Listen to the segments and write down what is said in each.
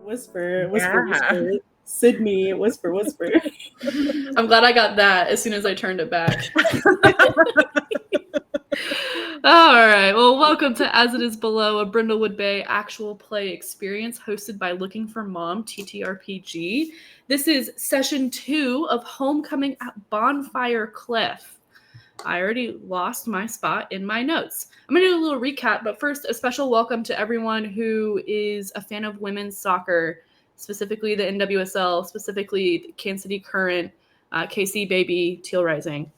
Whisper, Yeah. whisper. Sydney, whisper, whisper. I'm glad I got that as soon as I turned it back. All right. Well, welcome to As It Is Below, a Brindlewood Bay actual play experience hosted by Looking For Mom TTRPG. This is session 2 of Homecoming at Bonfire Cliff. I already lost my spot in my notes. I'm going to do a little recap, but first, a special welcome to everyone who is a fan of women's soccer, specifically the NWSL, specifically Kansas City Current, KC Baby, Teal Rising.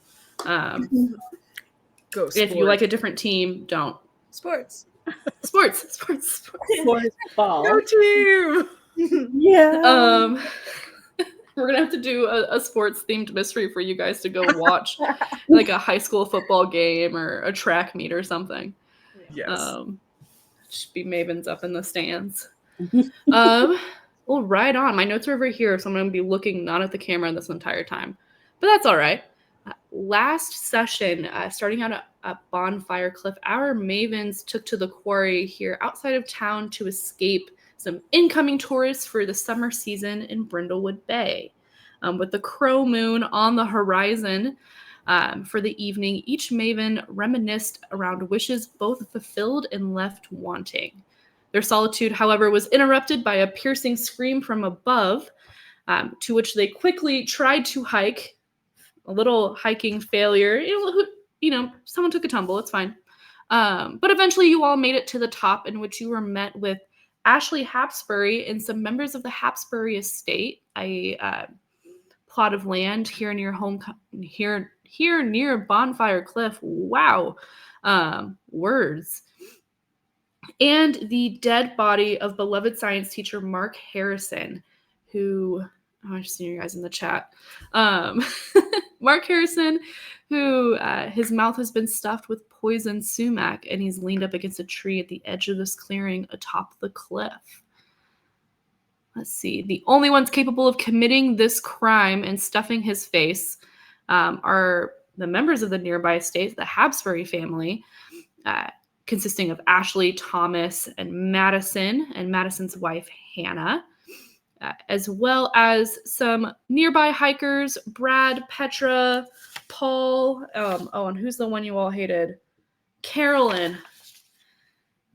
Go If you like a different team, don't. Sports. Sports ball. Go team! Yeah. We're going to have to do a sports-themed mystery for you guys to go watch, like a high school football game or a track meet or something. Yes. Should be Mavens up in the stands. Well, right on. My notes are over here, so I'm going to be looking not at the camera this entire time. But that's all right. Last session, starting out at Bonfire Cliff, our Mavens took to the quarry here outside of town to escape some incoming tourists for the summer season in Brindlewood Bay. With the crow moon on the horizon for the evening, each Maven reminisced around wishes both fulfilled and left wanting. Their solitude, however, was interrupted by a piercing scream from above, to which they quickly tried to hike. A little hiking failure. Someone took a tumble. It's fine. But eventually you all made it to the top, in which you were met with Ashley Hapsbury and some members of the Hapsbury estate, a plot of land here near near Bonfire Cliff. Wow. Words. And the dead body of beloved science teacher Mark Harrison, who... Oh, I just see you guys in the chat. Mark Harrison, who his mouth has been stuffed with poison sumac, and he's leaned up against a tree at the edge of this clearing atop the cliff. Let's see. The only ones capable of committing this crime and stuffing his face are the members of the nearby estate, the Hapsbury family, consisting of Ashley, Thomas, and Madison's wife, Hannah. As well as some nearby hikers, Brad, Petra, Paul, and who's the one you all hated? Carolyn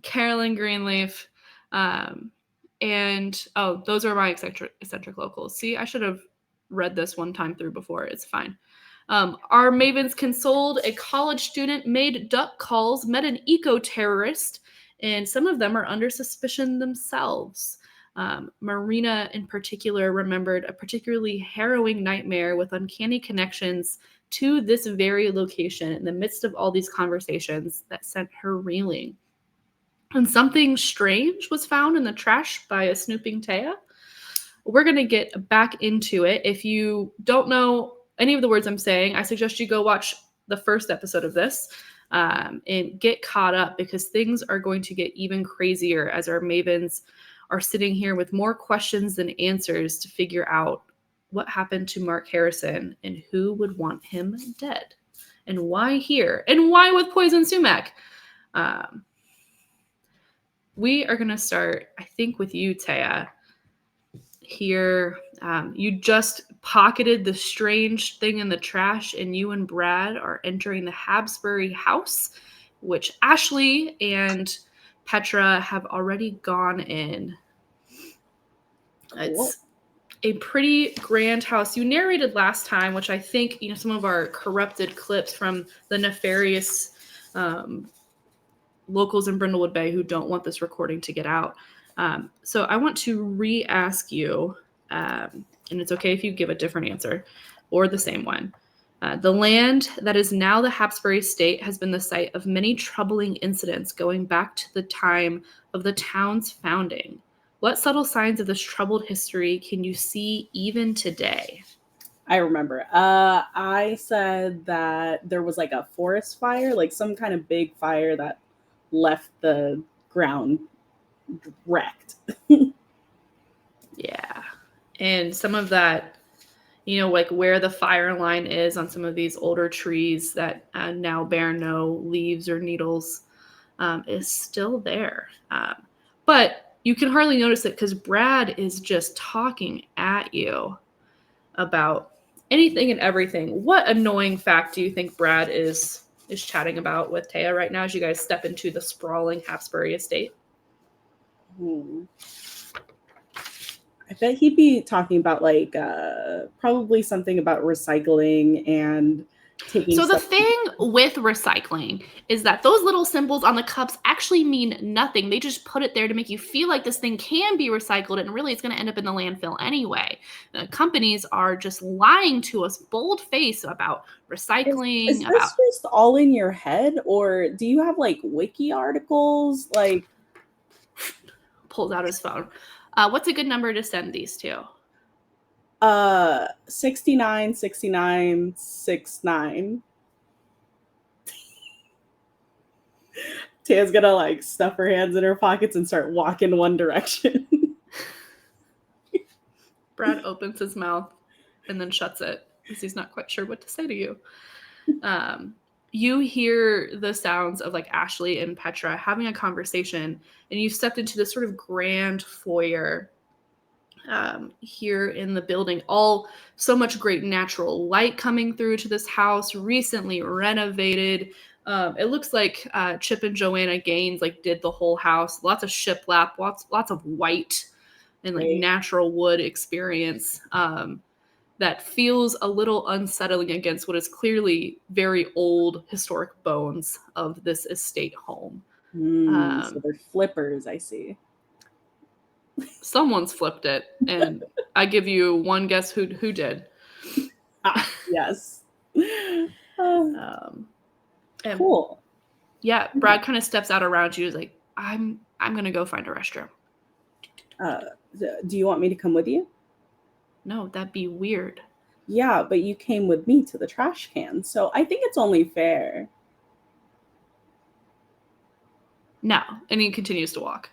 Greenleaf, and those are my eccentric locals. See, I should have read this one time through before. It's fine. Our Mavens consoled a college student, made duck calls, met an eco-terrorist, and some of them are under suspicion themselves. Marina, in particular, remembered a particularly harrowing nightmare with uncanny connections to this very location in the midst of all these conversations that sent her reeling. And something strange was found in the trash by a snooping Thea. We're going to get back into it. If you don't know any of the words I'm saying, I suggest you go watch the first episode of this and get caught up, because things are going to get even crazier as our Mavens are sitting here with more questions than answers to figure out what happened to Mark Harrison and who would want him dead, and why here, and why with poison sumac. We are going to start, I think, with you, Thea. Here, you just pocketed the strange thing in the trash, and you and Brad are entering the Hapsbury House, which Ashley and Petra have already gone in. It's a pretty grand house. You narrated last time, which I think, some of our corrupted clips from the nefarious locals in Brindlewood Bay who don't want this recording to get out. So I want to re-ask you, and it's okay if you give a different answer or the same one. The land that is now the Hapsbury estate has been the site of many troubling incidents going back to the time of the town's founding. What subtle signs of this troubled history can you see even today? I remember. I said that there was like a forest fire, like some kind of big fire that left the ground wrecked. Yeah. And some of that, like where the fire line is on some of these older trees that now bear no leaves or needles, is still there. But you can hardly notice it because Brad is just talking at you about anything and everything. What annoying fact do you think Brad is chatting about with Thea right now as you guys step into the sprawling Hapsbury estate? I bet he'd be talking about like probably something about recycling and taking So the stuff. thing with recycling is that those little symbols on the cups actually mean nothing. They just put it there to make you feel like this thing can be recycled, and really it's going to end up in the landfill anyway. Companies are just lying to us bold-faced about recycling. Is this just all in your head, or do you have like wiki articles? Like, pulls out his phone. What's a good number to send these to? 69, 69, 69. Taya's gonna like stuff her hands in her pockets and start walking one direction. Brad opens his mouth and then shuts it because he's not quite sure what to say to you. You hear the sounds of like Ashley and Petra having a conversation, and you stepped into this sort of grand foyer here in the building. All so much great natural light coming through to this house, recently renovated. It looks like Chip and Joanna Gaines like did the whole house. Lots of shiplap, lots of white and like natural wood experience. That feels a little unsettling against what is clearly very old historic bones of this estate home. So they're flippers, I see. Someone's flipped it, and I give you one guess who did. Yes. And cool. Yeah, Brad kind of steps out around you. He's like, I'm gonna go find a restroom. Do you want me to come with you? No, that'd be weird. Yeah, but you came with me to the trash can, so I think it's only fair. No, and he continues to walk.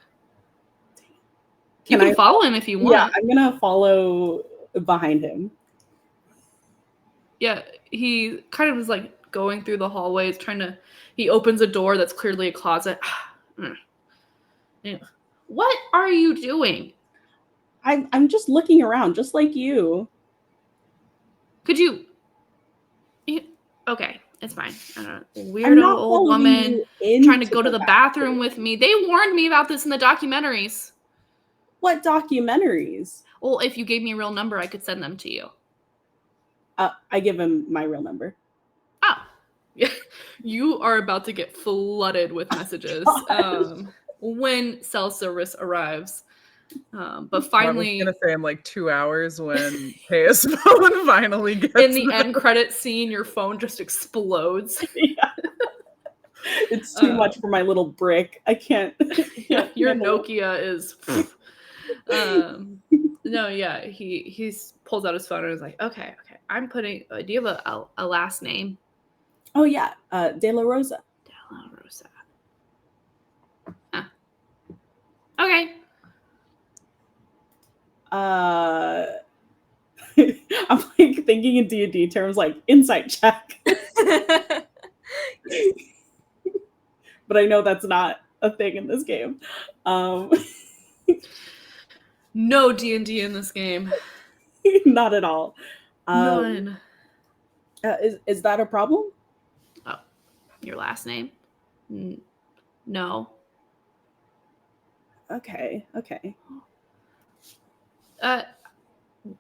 You can follow him if you want. Yeah, I'm gonna follow behind him. Yeah, he kind of is like going through the hallways, he opens a door that's clearly a closet. What are you doing? I'm just looking around, just like you. Could you? Okay, it's fine. I don't know. Weirdo old woman trying to go to the bathroom with me. They warned me about this in the documentaries. What documentaries? Well, if you gave me a real number, I could send them to you. I give him my real number. Oh, yeah. You are about to get flooded with messages when cell service arrives. But finally, I was gonna say in like 2 hours when Thea's phone finally gets in the end credit scene, your phone just explodes. Yeah. It's too much for my little brick. I can't. Yeah, your Nokia is. No, yeah, he pulls out his phone and is like, okay, I'm putting. Do you have a last name? Oh yeah, De La Rosa. De La Rosa. Okay. I'm like thinking in D&D terms, like insight check. But I know that's not a thing in this game. No D&D in this game. Not at all. None. Is that a problem? Oh, your last name? No. Okay.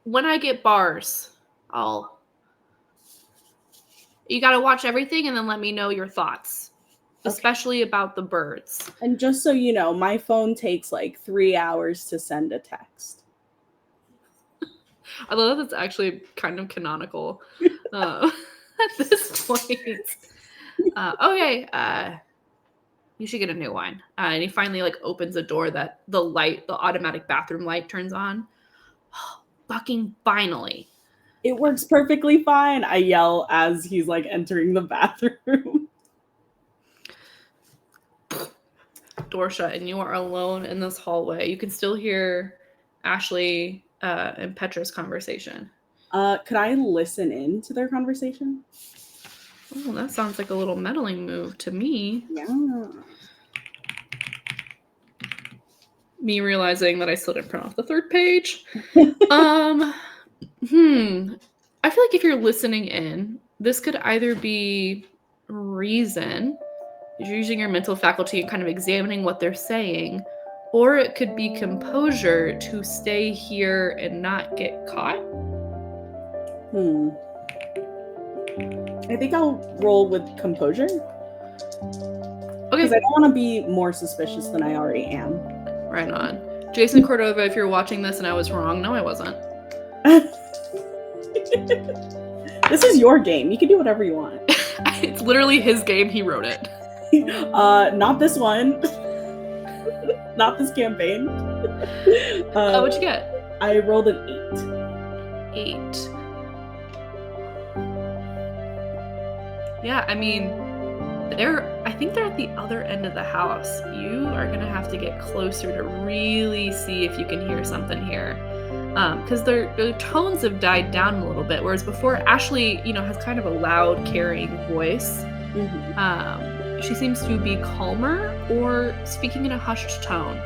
When I get bars, you gotta watch everything and then let me know your thoughts, especially about the birds. And just so you know, my phone takes like 3 hours to send a text. I love that it's actually kind of canonical at this point. Okay, you should get a new one. And he finally like opens a door that the automatic bathroom light turns on. Fucking finally. It works perfectly fine, I yell as he's like entering the bathroom. Door shut, and you are alone in this hallway. You can still hear Ashley and Petra's conversation. Could I listen in to their conversation? Oh, that sounds like a little meddling move to me. Yeah. Me realizing that I still didn't print off the third page. I feel like if you're listening in, this could either be reason, you're using your mental faculty and kind of examining what they're saying, or it could be composure to stay here and not get caught. I think I'll roll with composure. Okay. Because I don't want to be more suspicious than I already am. Right on. Jason Cordova, if you're watching this and I was wrong, no, I wasn't. This is your game. You can do whatever you want. It's literally his game. He wrote it. Not this one. Not this campaign. What'd you get? I rolled an 8. 8. Yeah, I mean, I think they're at the other end of the house. You are gonna have to get closer to really see if you can hear something here. Because their tones have died down a little bit, whereas before Ashley, has kind of a loud, carrying voice. She seems to be calmer or speaking in a hushed tone.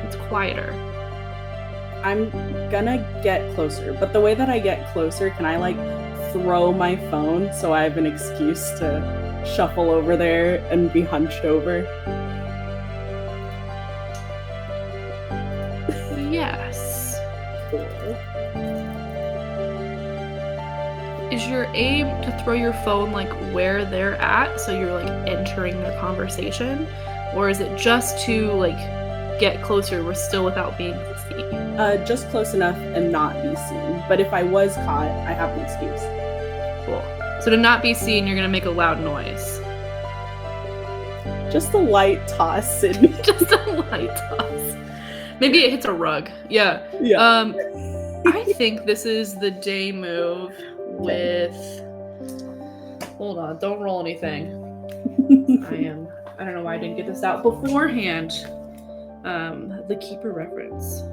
It's quieter. I'm gonna get closer, but the way that I get closer, can I throw my phone so I have an excuse to shuffle over there and be hunched over? Yes. Cool. Is your aim to throw your phone where they're at, so you're entering their conversation, or is it just to get closer, we're still without being seen? Just close enough and not be seen. But if I was caught, I have an excuse. Cool. So to not be seen, you're gonna make a loud noise. Just a light toss, Sydney. Just a light toss. Maybe it hits a rug. Yeah. I think this is the day move with... Hold on, don't roll anything. I don't know why I didn't get this out beforehand. The keeper reference.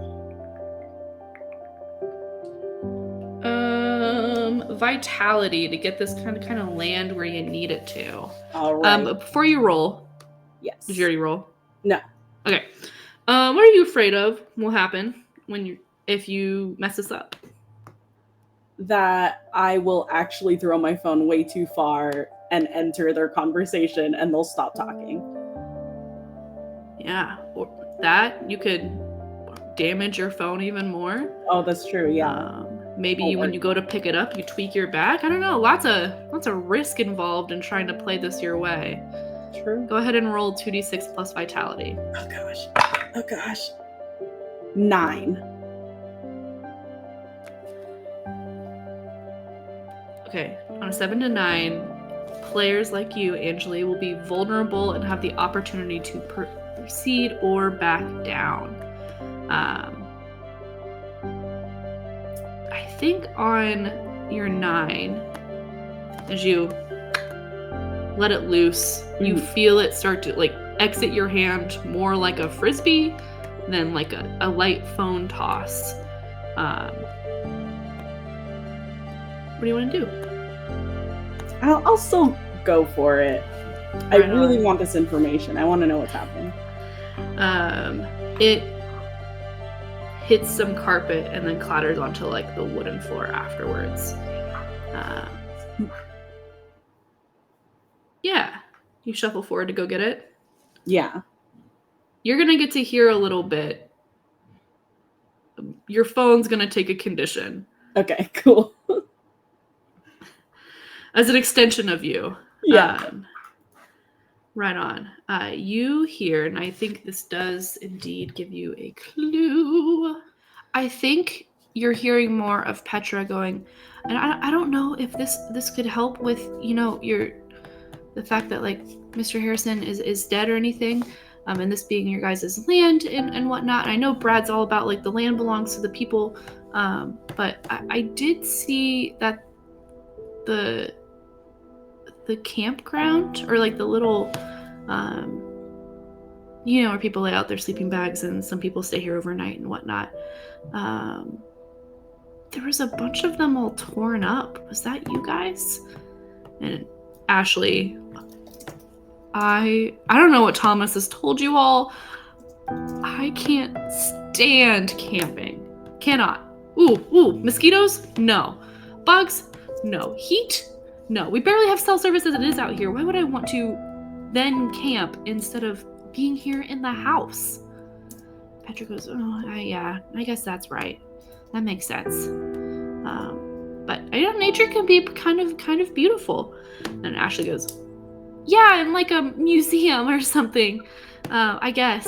Vitality to get this kind of land where you need it to. All right. But before you roll, yes. Did you already roll? No. Okay. What are you afraid of will happen if you mess this up? That I will actually throw my phone way too far and enter their conversation and they'll stop talking. Yeah. Or that you could damage your phone even more. Oh, that's true. Yeah. Maybe when you go to pick it up, you tweak your back. I don't know. Lots of risk involved in trying to play this your way. True. Go ahead and roll 2d6 plus vitality. Oh gosh. 9. Okay. On a 7 to 9, players like you, Angeli, will be vulnerable and have the opportunity to proceed or back down. I think on your 9, as you let it loose, you feel it start to exit your hand more like a frisbee than a light phone toss. What do you want to do? I'll still go for it. I really want this information. I want to know what's happening. It hits some carpet and then clatters onto the wooden floor afterwards. Yeah. You shuffle forward to go get it? Yeah. You're going to get to hear a little bit. Your phone's going to take a condition. Okay, cool. As an extension of you. Yeah. Right on. You hear, and I think this does indeed give you a clue. I think you're hearing more of Petra going, and I don't know if this could help with, the fact that Mr. Harrison is dead or anything, and this being your guys' land and whatnot. And I know Brad's all about the land belongs to the people, but I did see that the campground or the little where people lay out their sleeping bags and some people stay here overnight and whatnot, there was a bunch of them all torn up. Was that you guys? And Ashley, I don't know what Thomas has told you all. I can't stand camping. Cannot. Ooh, mosquitoes? No. Bugs? No. Heat? No. We barely have cell service as it is out here. Why would I want to then camp instead of being here in the house? Petra goes, yeah, I guess that's right. That makes sense. But nature can be kind of beautiful. And Ashley goes, yeah, in like a museum or something, I guess.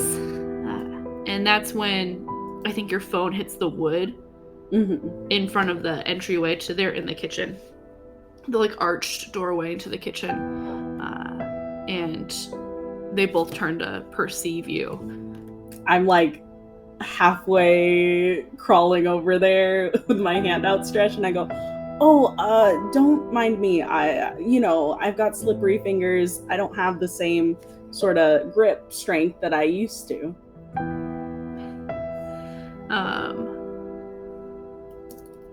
And that's when I think your phone hits the wood in front of the entryway to there in the kitchen. The like arched doorway into the kitchen. And they both turn to perceive you. I'm like halfway crawling over there with my hand outstretched, and I go, don't mind me. I've got slippery fingers. I don't have the same sort of grip strength that I used to.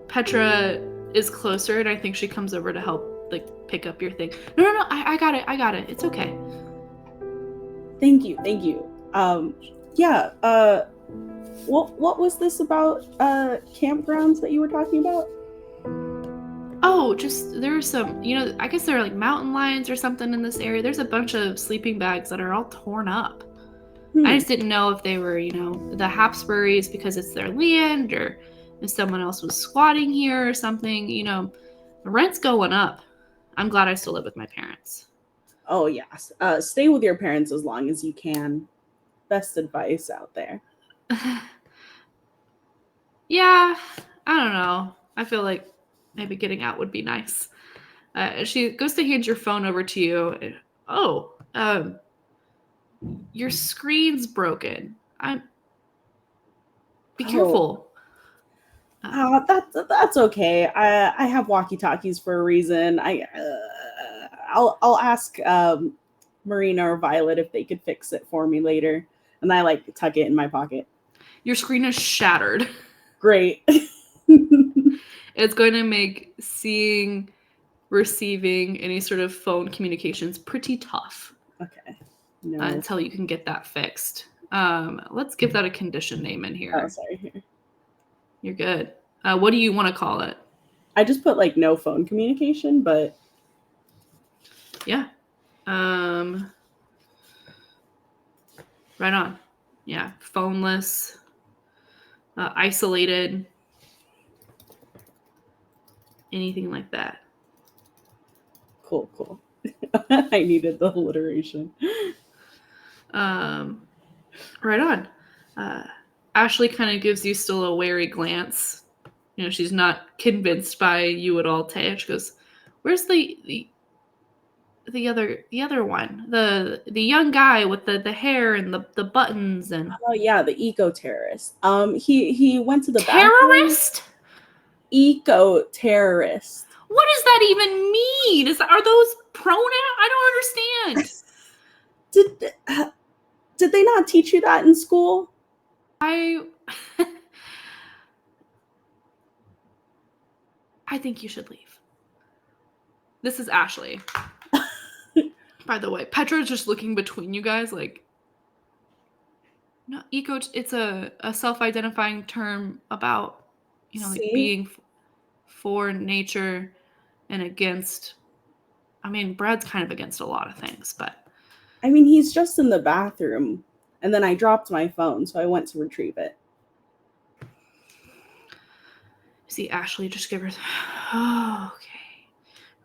Petra is closer, and I think she comes over to help, like, pick up your thing. No, I got it. It's okay. Thank you. What was this about campgrounds that you were talking about? Oh, just there are some, I guess there are like mountain lions or something in this area. There's a bunch of sleeping bags that are all torn up. I just didn't know if they were, the Hapsburys because it's their land, or if someone else was squatting here or something. The rent's going up. I'm glad I still live with my parents. Oh, yes. Stay with your parents as long as you can. Best advice out there. Yeah, I don't know. I feel like maybe getting out would be nice. She goes to hand your phone over to you. Your screen's broken. Be careful. That's okay. I have walkie-talkies for a reason. I'll ask Marina or Violet if they could fix it for me later, and I like tuck it in my pocket. Your screen is shattered. Great. It's going to make receiving any sort of phone communications pretty tough. Okay. No. Until you can get that fixed. Let's give that a condition name in here. Oh, sorry. Here. You're good. What do you want to call it? I just put like no phone communication, but yeah. Right on. Yeah. Phoneless. Isolated. Anything like that. Cool. I needed the alliteration. Right on. Ashley kind of gives you still a wary glance. She's not convinced by you at all, Thea. She goes, "Where's the other one? The young guy with the hair and the buttons and." Oh yeah, the eco-terrorist. He went to the terrorist. Eco-terrorist. What does that even mean? Are those pronouns? I don't understand. Did they not teach you that in school? I think you should leave. This is Ashley. By the way, Petra's just looking between you guys like, no, it's a self-identifying term about, like being for nature and against, Brad's kind of against a lot of things, but. He's just in the bathroom, and then I dropped my phone, so I went to retrieve it. See, Ashley, just give her. Oh, okay.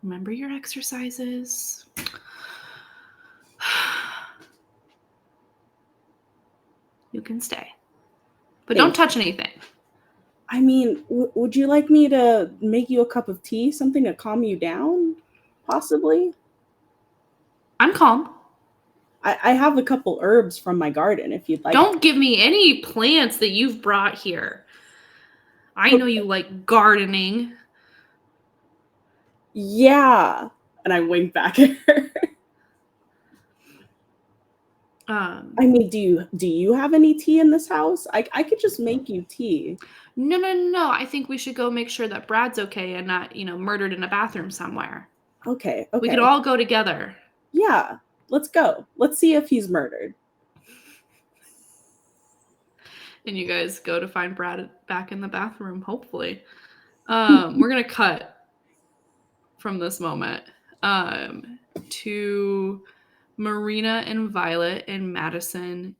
Remember your exercises. You can stay. But don't touch anything. Would you like me to make you a cup of tea? Something to calm you down? Possibly? I'm calm. I have a couple herbs from my garden if you'd like. Don't give me any plants that you've brought here. I know you like gardening. Yeah. And I wink back at her. Do you have any tea in this house? I could just make you tea. No. I think we should go make sure that Brad's okay and not, murdered in a bathroom somewhere. Okay. We could all go together. Yeah. Let's go. Let's see if he's murdered. And you guys go to find Brad back in the bathroom, hopefully. We're going to cut from this moment to Marina and Violet and Madison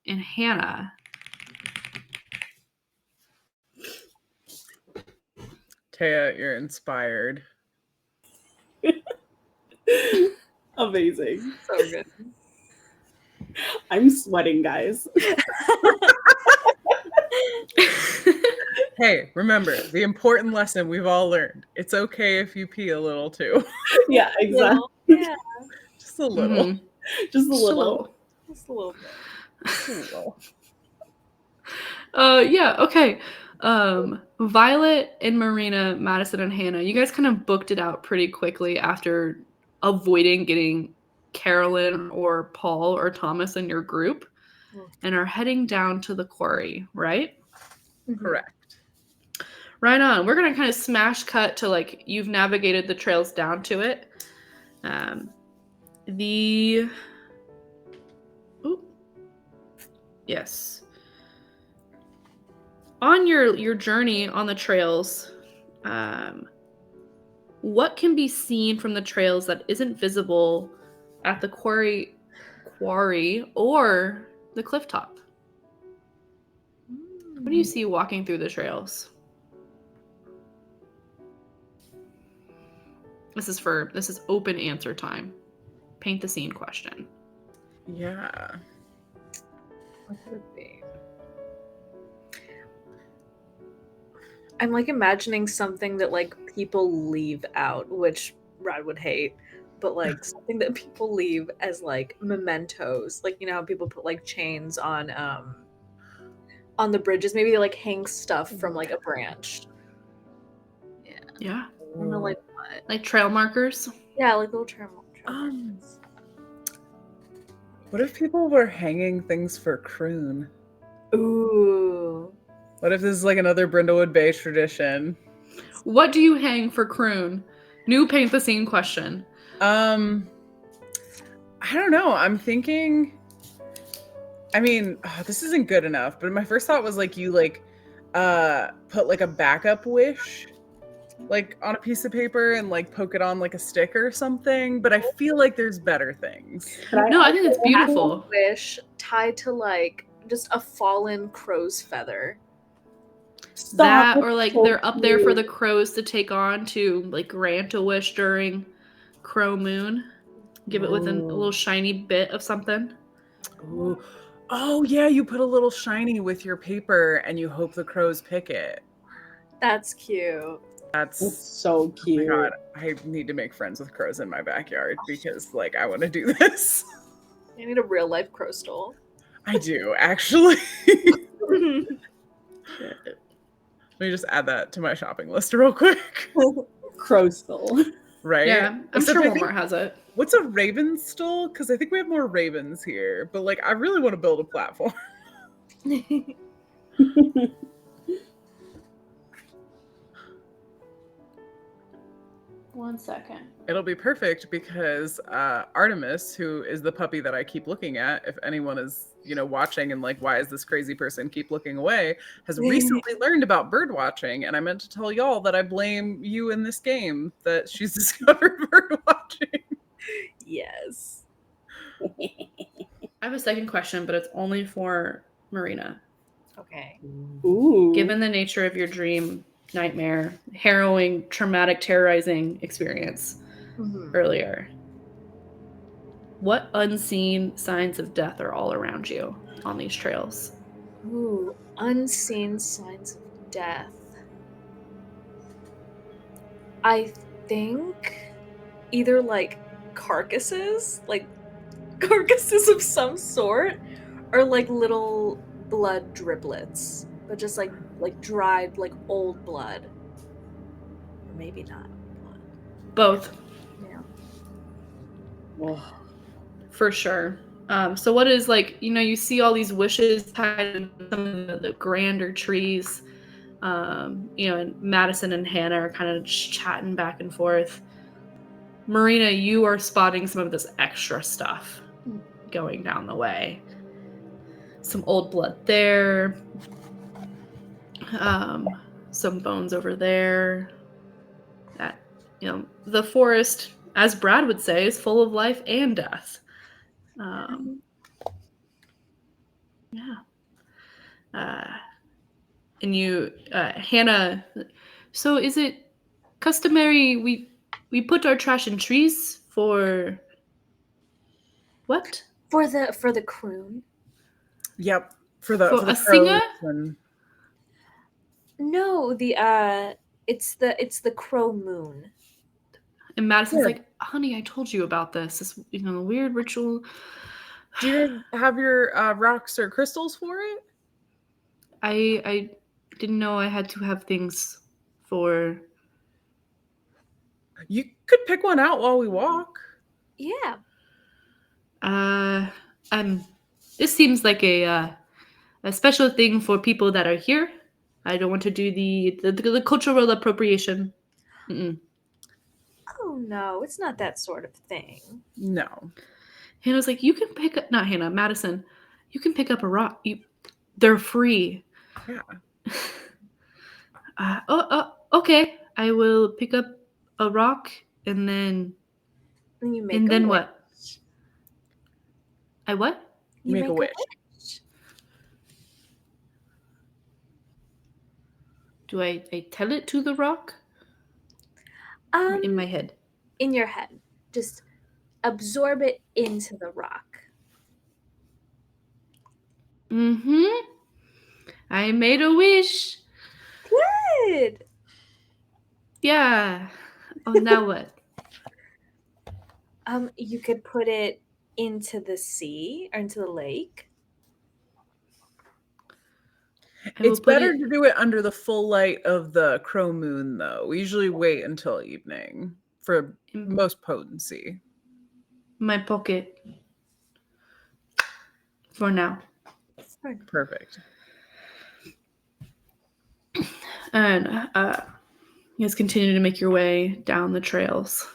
and Hannah. Thea, you're inspired. Amazing. So good. I'm sweating, guys. Hey, remember the important lesson we've all learned. It's okay if you pee a little too. Yeah, exactly. Yeah, Just a little. Mhm. Just a little. just a little bit. Just a little. Yeah, okay. Violet and Marina, Madison and Hannah, you guys kind of booked it out pretty quickly after avoiding getting Carolyn or Paul or Thomas in your group and are heading down to the quarry, right? Correct. Right on. We're gonna kind of smash cut to like you've navigated the trails down to it. Yes. On your journey on the trails, what can be seen from the trails that isn't visible at the quarry or the cliff top? What do you see walking through the trails? This is open answer time. Paint the scene question. Yeah. What could it be? I'm like imagining something that like people leave out, which Brad would hate, but like something that people leave as like mementos. Like, you know how people put like chains on the bridges. Maybe they like hang stuff from like a branch. Yeah. I don't know, like what? Like trail markers? Yeah, like little trail markers. What if people were hanging things for croon? Ooh. What if this is like another Brindlewood Bay tradition? What do you hang for croon? New paint the scene question. I don't know. I'm thinking. I mean, this isn't good enough. But my first thought was like you like put like a backup wish like on a piece of paper and like poke it on like a stick or something. But I feel like there's better things. No, I think it's beautiful. Wish tied to like just a fallen crow's feather. That or like they're up there for the crows to take on to like grant a wish during Crow Moon. Give it with a little shiny bit of something. Ooh. Oh yeah, you put a little shiny with your paper and you hope the crows pick it. That's cute. That's so cute. Oh my God, I need to make friends with crows in my backyard because like I want to do this. I need a real life crow stole. I do actually. Let me just add that to my shopping list real quick. Crow stole. Right? Yeah, I'm sure Walmart has it. What's a raven stole? Because I think we have more ravens here, but like I really want to build a platform. 1 second. It'll be perfect because Artemis, who is the puppy that I keep looking at, if anyone is, you know, watching and like, why is this crazy person keep looking away, has recently learned about bird watching. And I meant to tell y'all that I blame you in this game that she's discovered bird watching. Yes. I have a second question, but it's only for Marina. Okay. Ooh. Given the nature of your dream, nightmare, harrowing, traumatic, terrorizing experience earlier, what unseen signs of death are all around you on these trails? Ooh, unseen signs of death. I think either like carcasses of some sort, or like little blood driplets, but just like dried, like old blood. Or maybe not blood. Both. Yeah. Oh. For sure. So what is like, you know, you see all these wishes tied in some of the grander trees. You know, and Madison and Hannah are kind of just chatting back and forth. Marina, you are spotting some of this extra stuff going down the way. some old blood there. Some bones over there. That, the forest, as Brad would say, is full of life and death. Yeah. And you, Hannah, so is it customary we put our trash in trees for what? For the croon. Yep. For For the a singer? and No, it's the crow moon. And Madison's Yeah. like, honey, I told you about this weird ritual. Do you have your rocks or crystals for it? I didn't know I had to have things for. You could pick one out while we walk. Yeah. This seems like a special thing for people that are here. I don't want to do the cultural appropriation. Mm-mm. Oh no, it's not that sort of thing. No. Hannah's like, you can pick up, not Hannah, Madison. You can pick up a rock. They're free. Yeah. Okay. I will pick up a rock and then. And you make. And a then wish. what? I what? You make a wish. Do I tell it to the rock? Or in my head. In your head. Just absorb it into the rock. Mm-hmm. I made a wish. Good. Yeah. Oh, now what? You could put it into the sea or into the lake. It's better to do it under the full light of the crow moon, though. We usually wait until evening for most potency. My pocket. For now. Perfect. And you guys continue to make your way down the trails.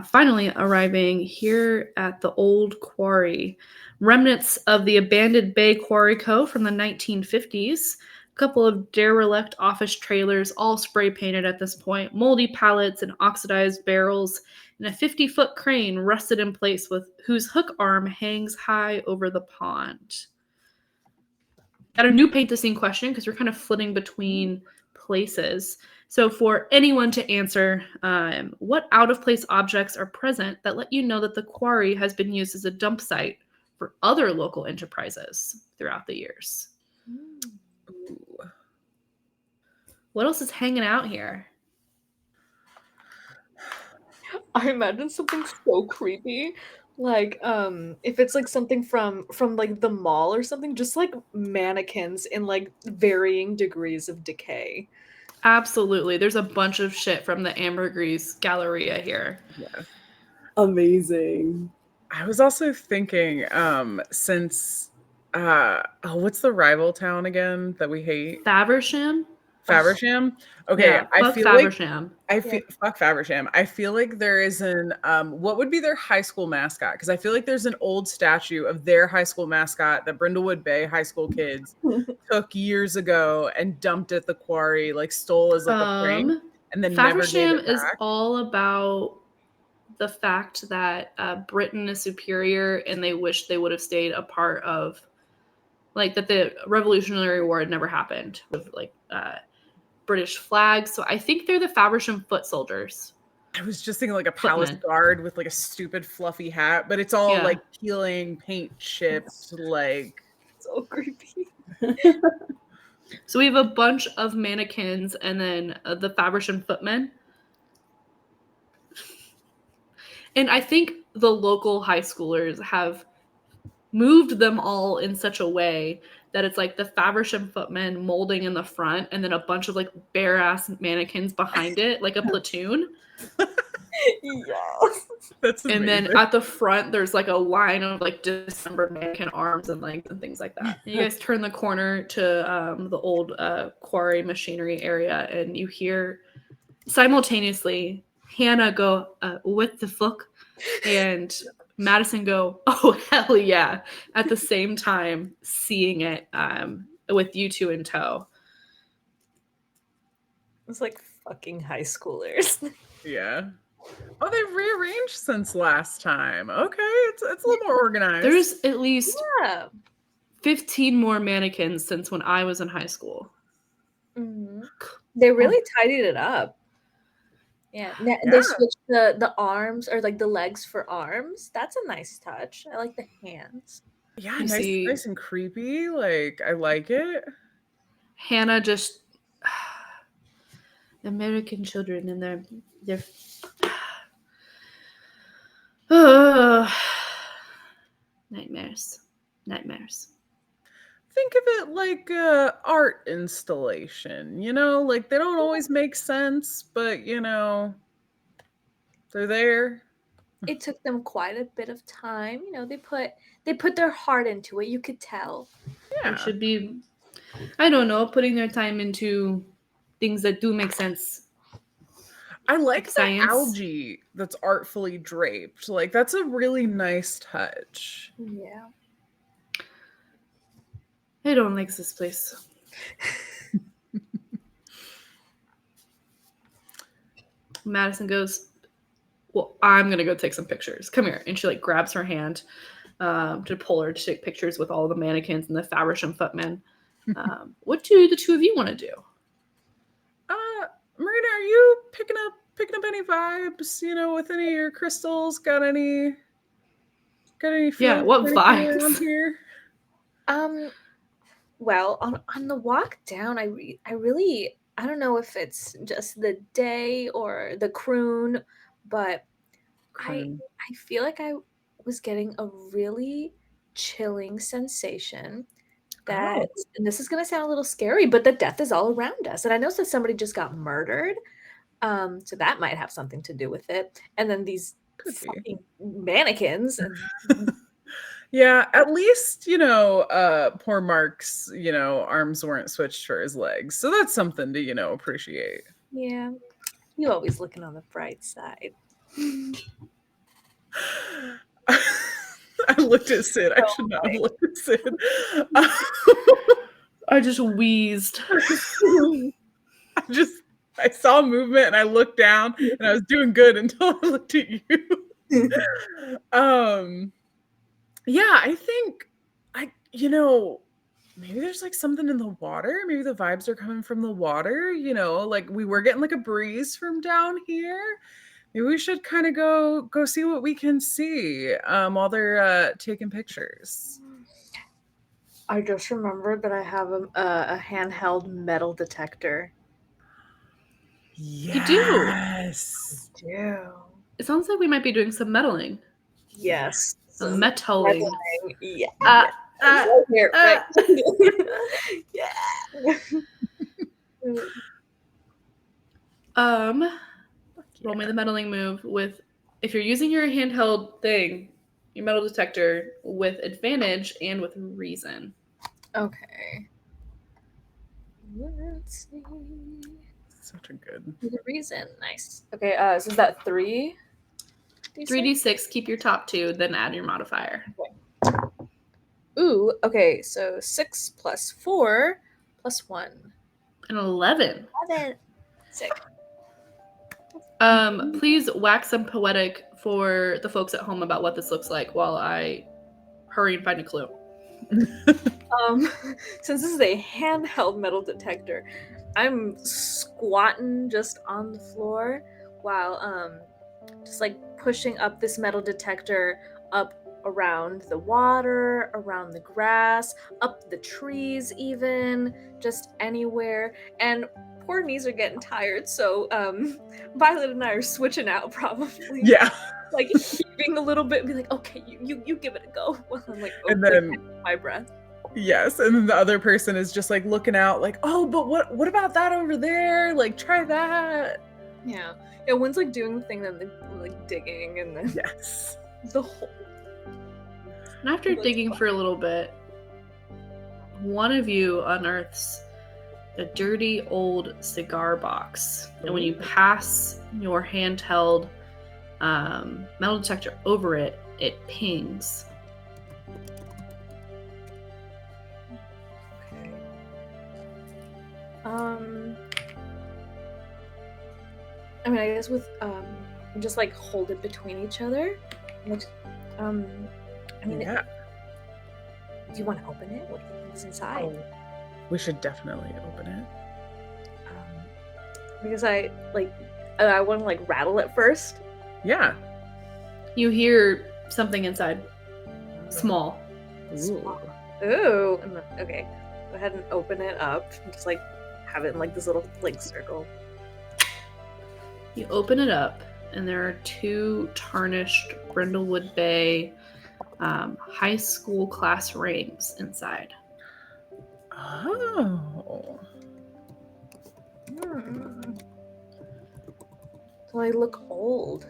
Finally arriving here at the old quarry. Remnants of the abandoned Bay Quarry Co. from the 1950s. A couple of derelict office trailers, all spray painted at this point. Moldy pallets and oxidized barrels. And a 50-foot crane rusted in place with whose hook arm hangs high over the pond. Got a new paint the scene question because we're kind of flitting between places. So for anyone to answer, what out-of-place objects are present that let you know that the quarry has been used as a dump site for other local enterprises throughout the years? Ooh. What else is hanging out here? I imagine something so creepy. Like, if it's like something from like the mall or something, just like mannequins in like varying degrees of decay. Absolutely. There's a bunch of shit from the Ambergris Galleria here. Yeah. Amazing. I was also thinking, since what's the rival town again that we hate? Faversham? Faversham? Okay, Yeah, I feel Faversham. fuck Faversham. I feel like there is an what would be their high school mascot? Because I feel like there's an old statue of their high school mascot that Brindlewood Bay high school kids took years ago and dumped at the quarry, like stole as like a prank, and then never gave Faversham it back. is all about the fact that Britain is superior and they wish they would have stayed a part of, like, that the Revolutionary War had never happened with like British flags. So I think they're the Faversham foot soldiers. I was just thinking like a palace guard with like a stupid fluffy hat, but it's all like peeling, paint chipped, like so creepy. So we have a bunch of mannequins and then the Faversham footmen. And I think the local high schoolers have moved them all in such a way that it's like the Faversham footmen molding in the front and then a bunch of like bare ass mannequins behind it, like a platoon. Yeah. That's amazing. And then at the front, there's like a line of like dismembered mannequin arms and legs and things like that. And you guys turn the corner to the old quarry machinery area and you hear simultaneously Hannah go, what the fuck? And Madison go, oh, hell yeah, at the same time seeing it with you two in tow. It's like fucking high schoolers. Yeah. Oh, they've rearranged since last time. Okay, it's a little more organized. There's at least Yeah. 15 more mannequins since when I was in high school. Mm-hmm. They really tidied it up. Yeah. They switched the arms, or like the legs for arms. That's a nice touch. I like the hands. Yeah, You nice, see- nice and creepy. Like, I like it. Hannah just American children and they're nightmares. Think of it like a art installation, you know? Like, they don't always make sense, but, you know, they're there. It took them quite a bit of time. You know, they put their heart into it. You could tell. Yeah. They should be, I don't know, putting their time into things that do make sense. I like the science. algae that's artfully draped. Like, that's a really nice touch. Yeah. I don't like this place. Madison goes, well, I'm going to go take some pictures. Come here. And she like grabs her hand to pull her to take pictures with all the mannequins and the Faversham footmen. What do the two of you want to do? Marina, are you picking up any vibes, you know, with any of your crystals? Got any Yeah, what vibes? around here? Well, on the walk down, I really I don't know if it's just the day or the croon, but I feel like I was getting a really chilling sensation that, and this is going to sound a little scary, but the death is all around us. And I know that somebody just got murdered. So that might have something to do with it. And then these fucking mannequins. And yeah, at least, you know, poor Mark's, you know, arms weren't switched for his legs. So that's something to, you know, appreciate. Yeah. You always looking on the bright side. I looked at Sid. I should not have looked at Sid. I just wheezed. I saw movement and I looked down and I was doing good until I looked at you. Yeah, I think you know, maybe there's like something in the water. Maybe the vibes are coming from the water, you know, like we were getting like a breeze from down here. Maybe we should kind of go see what we can see while they're taking pictures. I just remembered that I have a handheld metal detector. Yes. You do. It sounds like we might be doing some meddling. Yes. Some metaling. Yeah. Right here, right. Yeah. Roll me the meddling move with, if you're using your handheld thing, your metal detector, with advantage and with reason. Okay. Let's see. Such a good. The reason. Nice. Okay, so is that 3? 3d6, keep your top 2, then add your modifier. Okay. Ooh, okay, so 6 plus 4 plus 1. An 11. 11. Sick. Please wax some poetic for the folks at home about what this looks like while I hurry and find a clue. Since this is a handheld metal detector, I'm squatting just on the floor while just like pushing up this metal detector up around the water, around the grass, up the trees even, just anywhere. And poor knees are getting tired, so Violet and I are switching out probably. Yeah. Like heaving a little bit and be like, okay, you give it a go. I'm like, and then my breath. Yes, and then the other person is just like looking out like, oh, but what about that over there? Like, try that. Yeah. Yeah, one's like doing the thing, then they're like digging, and then yes, the whole. And after digging for a little bit, one of you unearths a dirty old cigar box. And when you pass your handheld metal detector over it, it pings. Okay. I mean, I guess with just like hold it between each other. Like, I mean, Yeah. do you want to open it? What do you think is inside? Oh, we should definitely open it. Because I want to like rattle it first. Yeah. You hear something inside. Small. Ooh. Ooh. Okay. Go ahead and open it up. And just like have it in like this little like circle. You open it up, and there are 2 tarnished Brindlewood Bay high school class rings inside. Oh. So they look old.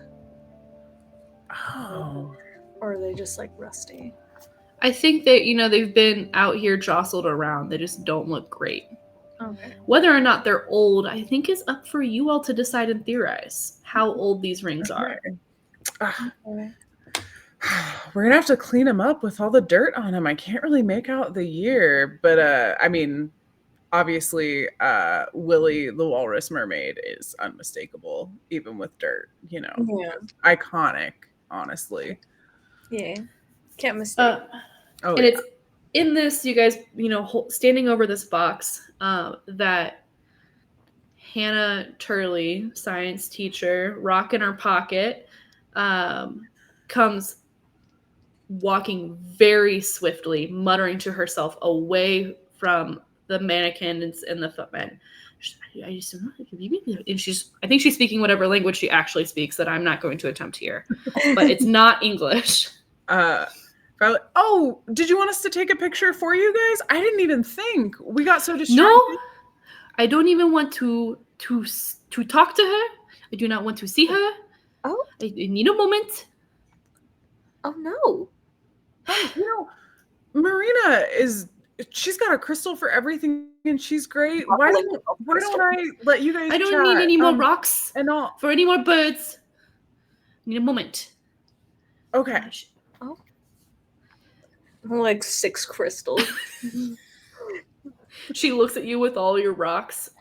Oh. Or are they just like rusty? I think that, they've been out here jostled around. They just don't look great. Okay. Whether or not they're old, I think is up for you all to decide and theorize how old these rings are. Okay. We're gonna have to clean them up with all the dirt on them. I can't really make out the year, but I mean, obviously, Willie the Walrus Mermaid is unmistakable, even with dirt. Yeah. Iconic, honestly. Yeah. Can't mistake. Oh, And yeah. it's in this, you guys, standing over this box, that Hannah Turley, science teacher, rock in her pocket, comes walking very swiftly, muttering to herself away from the mannequin and the footman. I think she's speaking whatever language she actually speaks that I'm not going to attempt here, but it's not English. Oh, did you want us to take a picture for you guys? I didn't even think. We got so distracted. No, I don't even want to talk to her. I do not want to see her. Oh. I need a moment. Oh no. Marina she's got a crystal for everything and she's great. Why don't I let you guys I don't chat? need any more rocks and all. for any more birds. I need a moment. Okay. Oh. Like 6 crystals. She looks at you with all your rocks.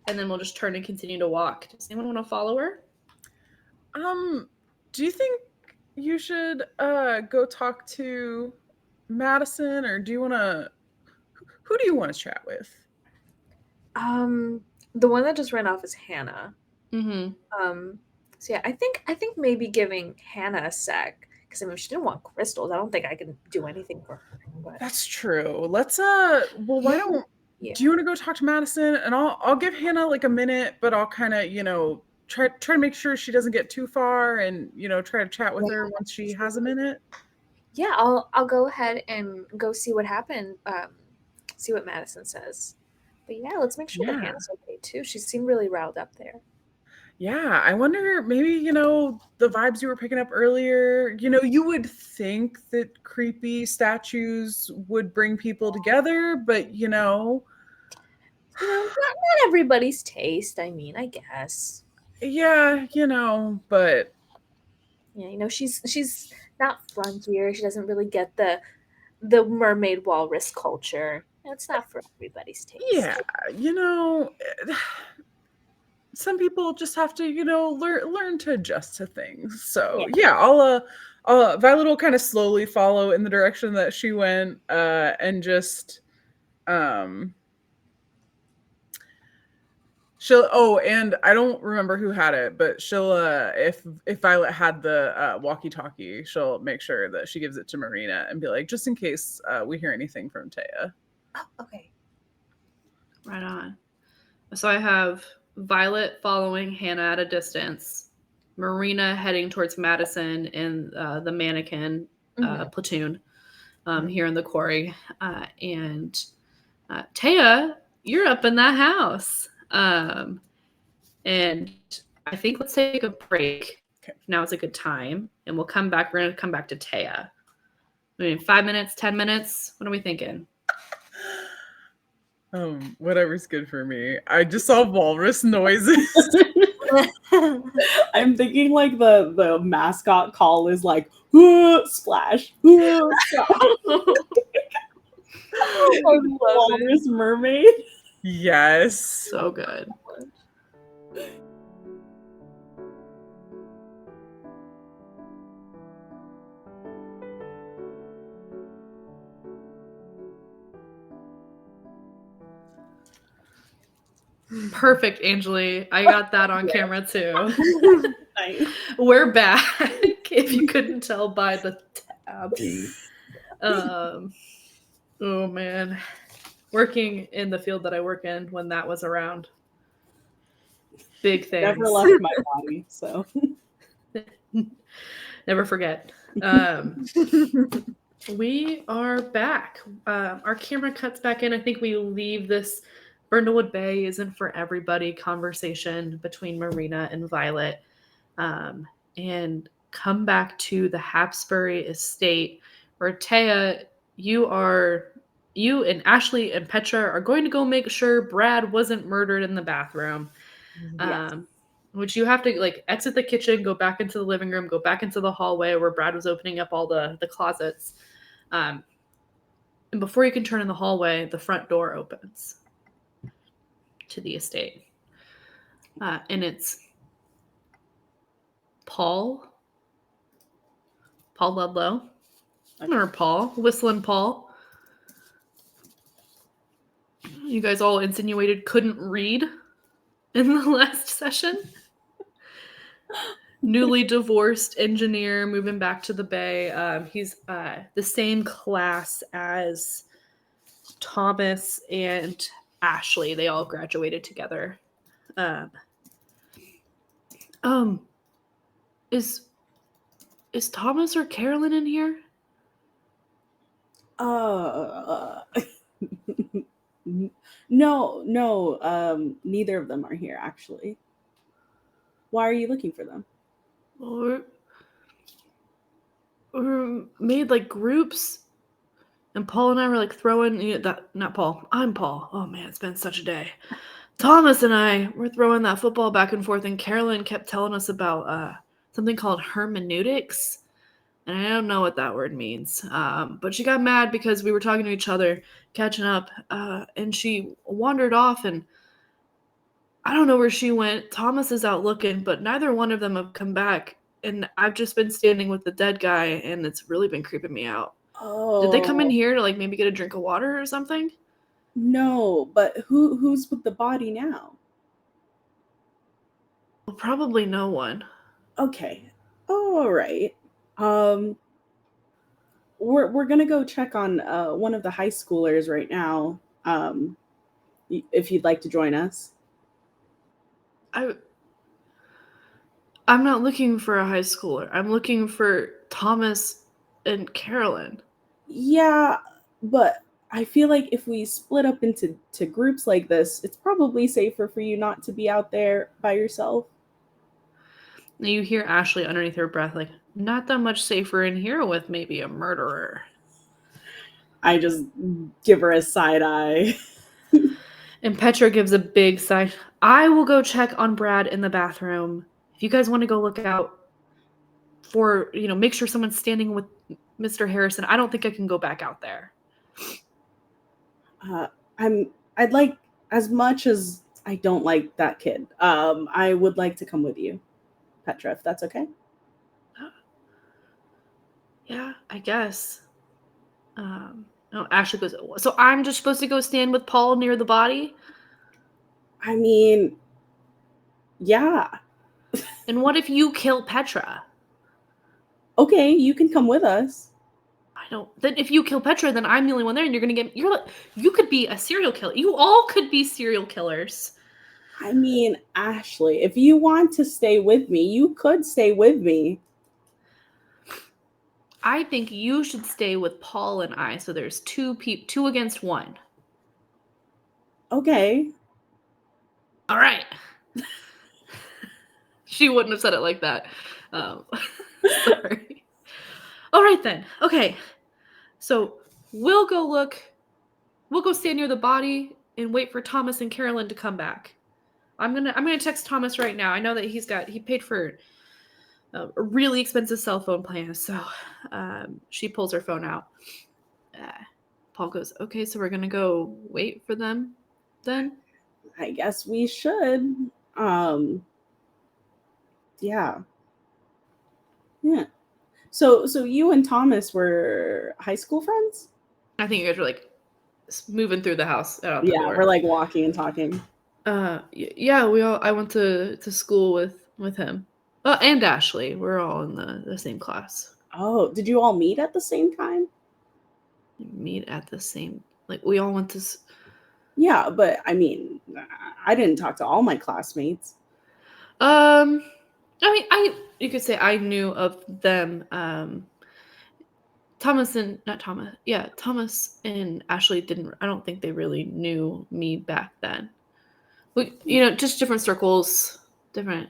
And then we'll just turn and continue to walk. Does anyone want to follow her? Do you think you should go talk to Madison, or do you want to? Who do you want to chat with? The one that just ran off is Hannah. Mm-hmm. So yeah, I think maybe giving Hannah a sec, because I mean, if she didn't want crystals, I don't think I can do anything for her. But... That's true. Let's well, why don't? Yeah. Do you want to go talk to Madison, and I'll give Hannah like a minute, but I'll kind of try to make sure she doesn't get too far, and try to chat with her once she has a minute. Yeah, I'll go ahead and go see what happened. See what Madison says. But yeah, let's make sure that Hannah's okay too. She seemed really riled up there. Yeah, I wonder, maybe, the vibes you were picking up earlier, you would think that creepy statues would bring people together, but, not everybody's taste, I mean, I guess. Yeah, but... Yeah, she's not frontier. She doesn't really get the mermaid walrus culture. It's not for everybody's taste. Yeah, some people just have to, learn to adjust to things. So yeah, Violet will kind of slowly follow in the direction that she went, and just she'll. And I don't remember who had it, but she'll if Violet had the walkie-talkie, she'll make sure that she gives it to Marina and be like, just in case we hear anything from Thea. Oh, okay. Right on. So I have Violet following Hannah at a distance, Marina heading towards Madison in the mannequin platoon here in the quarry, and Thea, you're up in that house. And I think let's take a break. Okay. Now is a good time, and we'll come back. We're going to come back to Thea. I mean, 5 minutes, 10 minutes. What are we thinking? Whatever's good for me. I just saw walrus noises. I'm thinking like the mascot call is like splash, splash. I love it. Walrus mermaid. Yes. So good. Perfect, Angeli. I got that on camera too. Nice. We're back, if you couldn't tell by the tab. Oh man. Working in the field that I work in when that was around. Big things. Never left my body, so Never forget. We are back. Our camera cuts back in. I think we leave this Brindlewood Bay isn't for everybody conversation between Marina and Violet, and come back to the Hapsbury estate where Thea, you and Ashley and Petra are going to go make sure Brad wasn't murdered in the bathroom. yes. Which you have to like exit the kitchen, go back into the living room, go back into the hallway where Brad was opening up all the closets. And before you can turn in the hallway, the front door opens to the estate. And it's Paul Ludlow. Or Paul, Whistling Paul. You guys all insinuated couldn't read in the last session. Newly divorced engineer moving back to the Bay. He's the same class as Thomas and Ashley. They all graduated together. Is Thomas or Carolyn in here? No, neither of them are here actually. Why are you looking for them? Or made like groups, and Paul and I were like throwing not Paul. I'm Paul. Oh man, it's been such a day. Thomas and I were throwing that football back and forth, and Carolyn kept telling us about something called hermeneutics, and I don't know what that word means. But she got mad because we were talking to each other, catching up, and she wandered off, and I don't know where she went. Thomas is out looking, but neither one of them have come back. And I've just been standing with the dead guy, and it's really been creeping me out. Oh. Did they come in here to like maybe get a drink of water or something? No, but who's with the body now? Well, probably no one. Okay. All right. We're gonna go check on one of the high schoolers right now. If you'd like to join us. I'm not looking for a high schooler. I'm looking for Thomas and Carolyn. Yeah, but I feel like if we split up into groups like this, it's probably safer for you not to be out there by yourself. And you hear Ashley underneath her breath, like, not that much safer in here with maybe a murderer. I just give her a side eye. And Petra gives a big sigh. I will go check on Brad in the bathroom. If you guys want to go look out for, make sure someone's standing with Mr. Harrison. I don't think I can go back out there. I'd like, as much as I don't like that kid, I would like to come with you, Petra, if that's okay. Yeah, I guess. Ashley goes, so I'm just supposed to go stand with Paul near the body? I mean, yeah. And what if you kill Petra? Okay, you can come with us. Then if you kill Petra, then I'm the only one there, and you could be a serial killer. You all could be serial killers. I mean, Ashley, if you want to stay with me, you could stay with me. I think you should stay with Paul and I, so there's two against one. Okay. All right. She wouldn't have said it like that. Sorry. All right then. Okay. So we'll go stand near the body and wait for Thomas and Carolyn to come back. I'm gonna text Thomas right now. I know that he paid for a really expensive cell phone plan, so she pulls her phone out. Paul goes, okay, so we're gonna go wait for them then? I guess we should. Yeah. Yeah. So you and Thomas were high school friends? I think you guys were like moving through the house and out the Yeah, door. we're like walking and talking. Yeah, I went to school with him. And Ashley. We're all in the same class. Oh, did you all meet at the same time? Meet at the same, like, we all went to Yeah, but I mean, I didn't talk to all my classmates. I mean, you could say I knew of them. Thomas and Ashley didn't. I don't think they really knew me back then. Just different circles, different.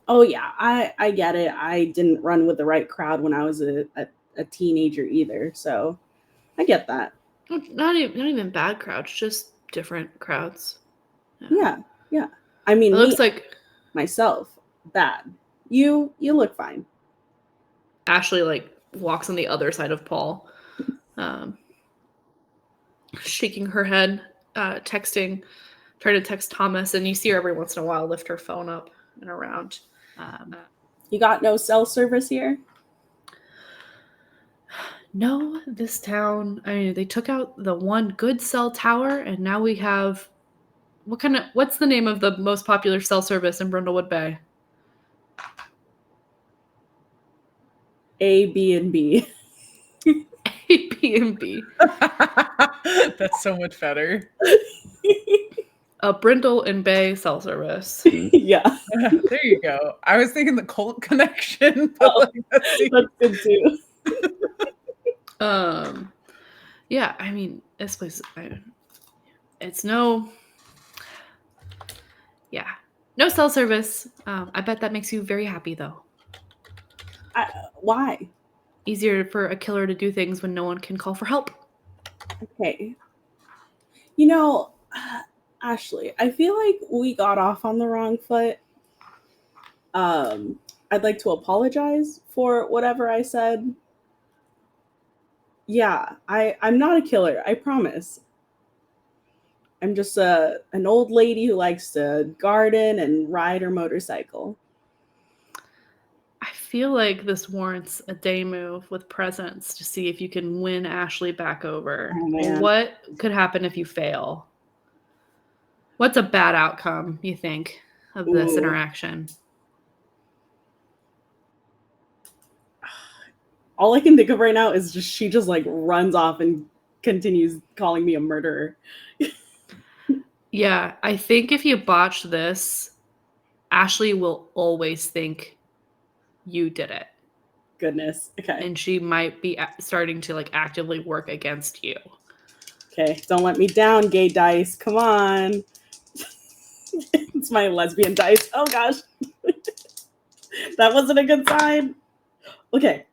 Oh yeah, I get it. I didn't run with the right crowd when I was a teenager either, so I get that. Not even bad crowds, just different crowds. Yeah. I mean, It looks like myself, bad. You look fine. Ashley like walks on the other side of Paul, shaking her head, trying to text Thomas, and you see her every once in a while lift her phone up and around. You got no cell service here? No, this town, I mean, they took out the one good cell tower, and now we have what's the name of the most popular cell service in Brindlewood Bay? A, B, and B. Airbnb. That's so much better. A Brindle and Bay cell service. Yeah. There you go. I was thinking the cult connection, but that's good too. Yeah, I mean, this place, it's no cell service. I bet that makes you very happy, though. Why? Easier for a killer to do things when no one can call for help. Okay. Ashley, I feel like we got off on the wrong foot. I'd like to apologize for whatever I said. Yeah, I'm not a killer, I promise. I'm just an old lady who likes to garden and ride her motorcycle. I feel like this warrants a day move with presents to see if you can win Ashley back over. Oh, man. What could happen if you fail? What's a bad outcome, you think, of this interaction? All I can think of right now is she just like runs off and continues calling me a murderer. Yeah, I think if you botch this, Ashley will always think you did it. Goodness. Okay. And she might be starting to like actively work against you. Okay, don't let me down, gay dice. Come on. It's my lesbian dice. Oh gosh. That wasn't a good sign. Okay.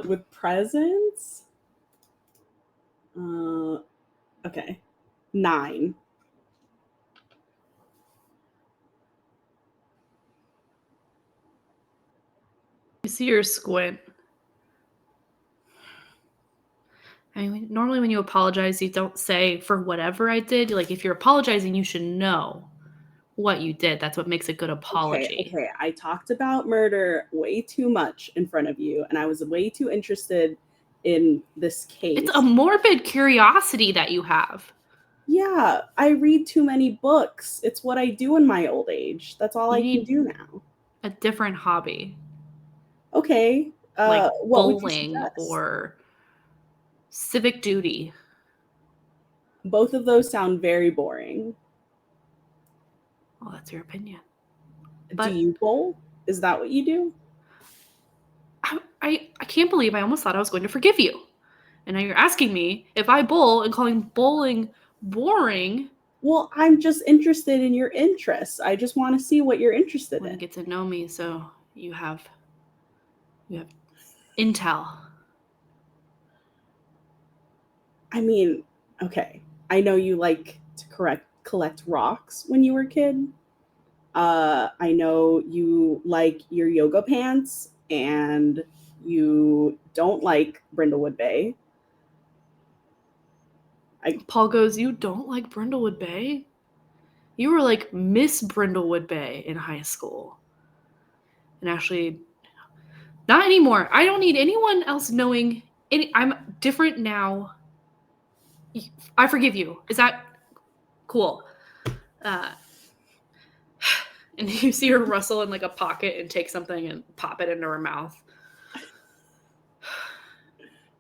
With presents. Okay. 9. You see your squint. I mean, normally when you apologize, you don't say for whatever I did. Like, if you're apologizing, you should know what you did. That's what makes a good apology. Okay. I talked about murder way too much in front of you, and I was way too interested in this case. It's a morbid curiosity that you have. Yeah, I read too many books. It's what I do in my old age. That's all I can do now. A different hobby. Okay. Like what bowling or civic duty. Both of those sound very boring. Well, that's your opinion. Do you bowl? Is that what you do? I can't believe I almost thought I was going to forgive you. And now you're asking me if I bowl and calling bowling boring. Well, I'm just interested in your interests. I just want to see what you're interested in. Get to know me, so you have intel. I mean, okay. I know you like to collect rocks when you were a kid. I know you like your yoga pants and you don't like Brindlewood Bay. Paul goes, "You don't like Brindlewood Bay? You were like Miss Brindlewood Bay in high school." And Ashley, not anymore. I don't need anyone else knowing. I'm different now. I forgive you. Is that cool? And you see her rustle in like a pocket and take something and pop it into her mouth.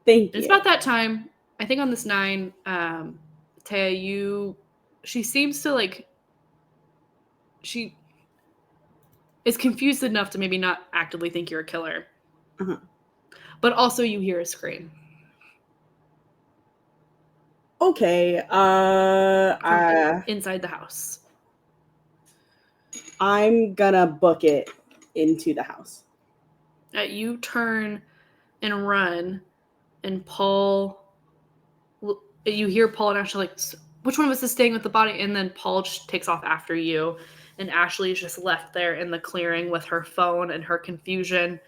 Thank you. It's about that time. I think on this 9, Thea, she seems to like, she is confused enough to maybe not actively think you're a killer. Uh-huh. But also you hear a scream. Okay. Inside the house. I'm gonna book it into the house. You turn and run, and you hear Paul and Ashley like, which one of us is staying with the body? And then Paul just takes off after you, and Ashley is just left there in the clearing with her phone and her confusion,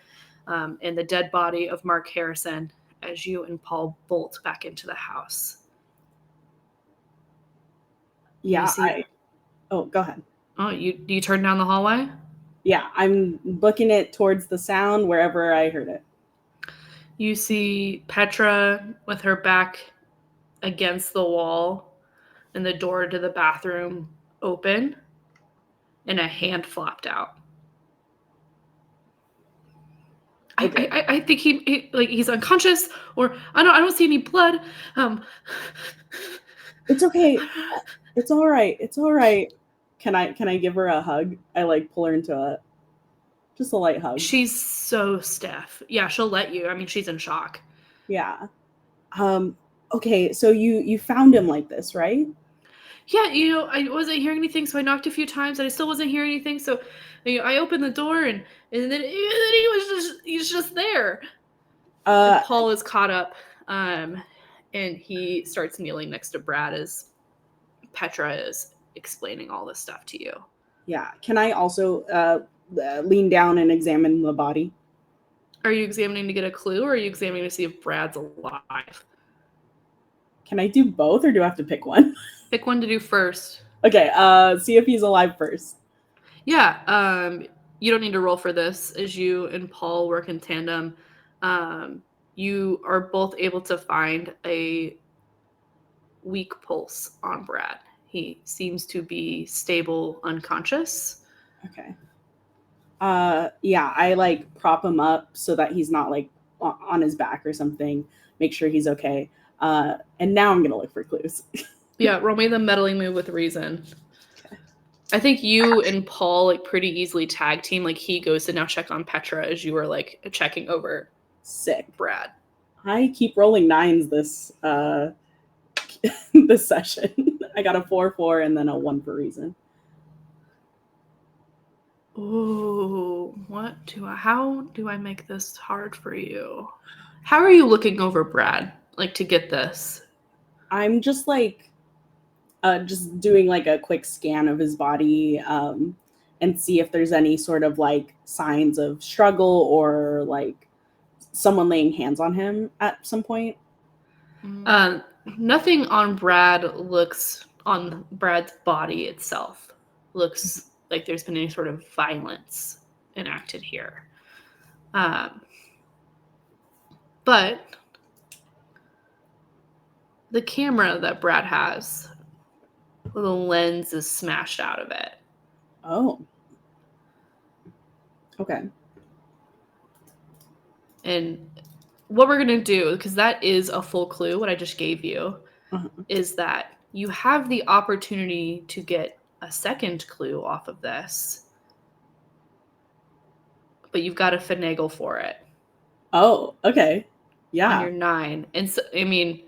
and the dead body of Mark Harrison as you and Paul bolt back into the house. Yeah. Oh, go ahead. Oh, you turn down the hallway? Yeah, I'm booking it towards the sound wherever I heard it. You see Petra with her back against the wall and the door to the bathroom open, and a hand flopped out. Okay. I think he's unconscious, or I don't see any blood. It's okay. It's all right. It's all right. Can I give her a hug? I like pull her into just a light hug. She's so stiff. Yeah, she'll let you. I mean, she's in shock. Yeah. Okay, so you found him like this, right? Yeah, I wasn't hearing anything, so I knocked a few times, and I still wasn't hearing anything. So, I opened the door, and then he's just there. And Paul is caught up, and he starts kneeling next to Brad as Petra is explaining all this stuff to you. Yeah. Can I also lean down and examine the body? Are you examining to get a clue, or are you examining to see if Brad's alive? Can I do both, or do I have to pick one? Pick one to do first. Okay, see if he's alive first. Yeah, you don't need to roll for this. As you and Paul work in tandem, you are both able to find a weak pulse on Brad. He seems to be stable, unconscious. Okay. Yeah, I like prop him up so that he's not like on his back or something. Make sure he's okay. And now I'm gonna look for clues. Yeah, roll me the meddling move with reason. Okay. I think you and Paul like pretty easily tag team. Like he goes to now check on Petra as you were like checking over Brad. I keep rolling 9s this this session. I got a 4-4 and then a 1 for reason. Ooh, how do I make this hard for you? How are you looking over Brad, like, to get this? I'm just like, just doing like a quick scan of his body, and see if there's any sort of like signs of struggle or like someone laying hands on him at some point. Nothing on Brad's body itself looks like there's been any sort of violence enacted here. But the camera that Brad has, the lens is smashed out of it. Oh. Okay. And what we're going to do, because that is a full clue, what I just gave you, is that you have the opportunity to get a second clue off of this, but you've got to finagle for it. Oh, okay. Yeah. On your 9. And so, I mean,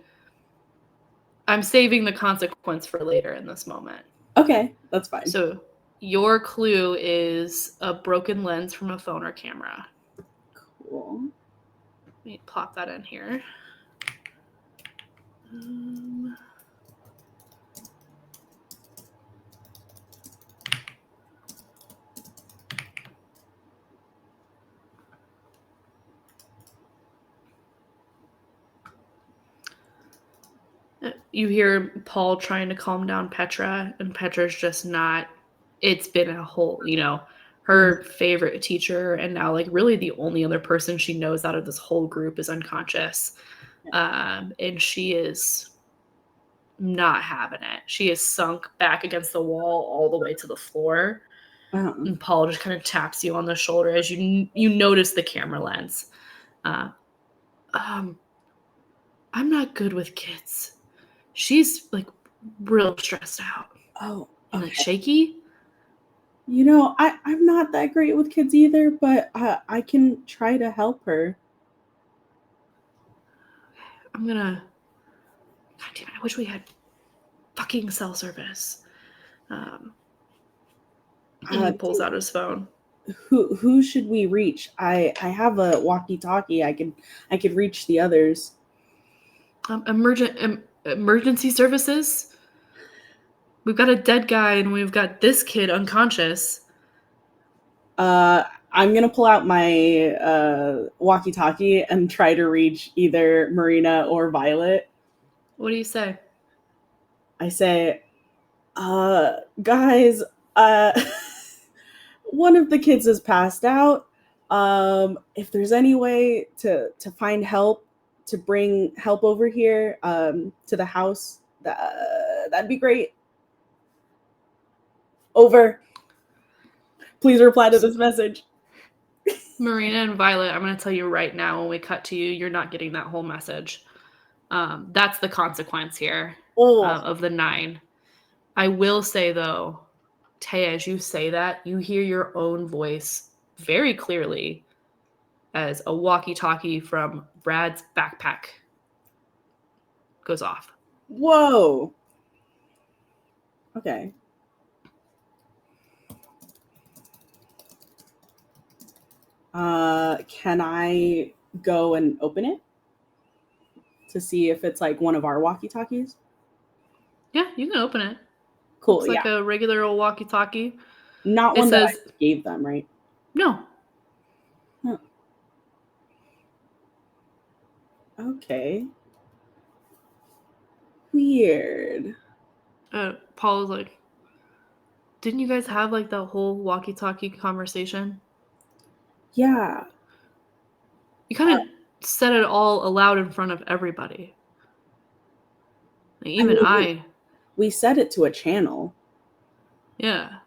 I'm saving the consequence for later in this moment. Okay, that's fine. So your clue is a broken lens from a phone or camera. Cool. Let me plop that in here. You hear Paul trying to calm down Petra, and Petra's just not. It's been a whole, her favorite teacher, and now like really the only other person she knows out of this whole group is unconscious. And she is not having it. She is sunk back against the wall all the way to the floor. And Paul just kind of taps you on the shoulder as you notice the camera lens. I'm not good with kids. She's like real stressed out. Oh, and like shaky. I'm not that great with kids either, but I can try to help her. God damn it, I wish we had fucking cell service. And he pulls out his phone. Who should we reach? I have a walkie-talkie. I could reach the others. Emergency services. We've got a dead guy and we've got this kid unconscious. I'm gonna pull out my walkie-talkie and try to reach either Marina or Violet. What do you say? I say, guys, one of the kids has passed out. If there's any way to find help, to bring help over here to the house, that'd be great. Over. Please reply to this message. Marina and Violet, I'm going to tell you right now when we cut to you, you're not getting that whole message. That's the consequence here of the 9. I will say, though, Thea, as you say that, you hear your own voice very clearly as a walkie-talkie from Brad's backpack goes off. Whoa. Okay. Can I go and open it to see if it's like one of our walkie-talkies? Yeah, you can open it. Cool. It's like a regular old walkie-talkie. Not one that I gave them, right? No. Huh. Okay. Weird. Paul is like, didn't you guys have like the whole walkie-talkie conversation? Yeah. You kind of said it all aloud in front of everybody. Like, even we set it to a channel. Yeah.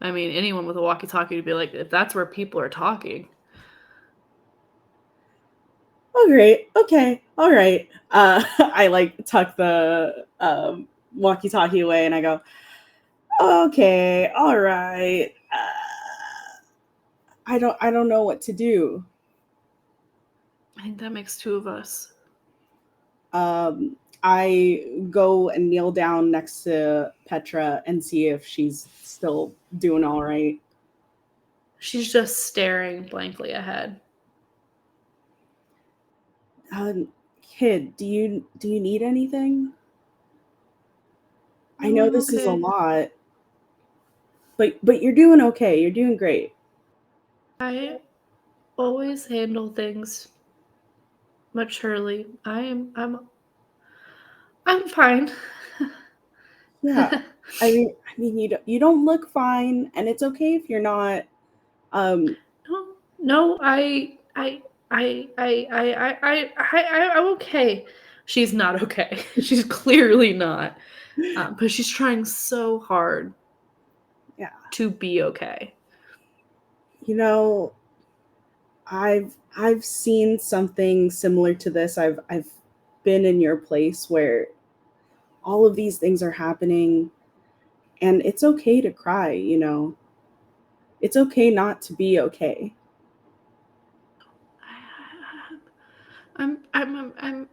I mean, anyone with a walkie-talkie would be like, if that's where people are talking. Oh, great. Okay. All right. I like tuck the walkie-talkie away and I go, okay. All right. I don't know what to do. I think that makes 2 of us. I go and kneel down next to Petra and see if she's still doing all right. She's just staring blankly ahead. Kid, do you need anything? I know this is a lot, but you're doing okay. You're doing great. I always handle things maturely. I'm fine. Yeah. I mean you don't look fine, and it's okay if you're not. I'm okay. She's not okay. She's clearly not. But she's trying so hard. Yeah. To be okay. I've seen something similar to this. I've been in your place where all of these things are happening, and it's okay to cry, It's okay not to be okay. I'm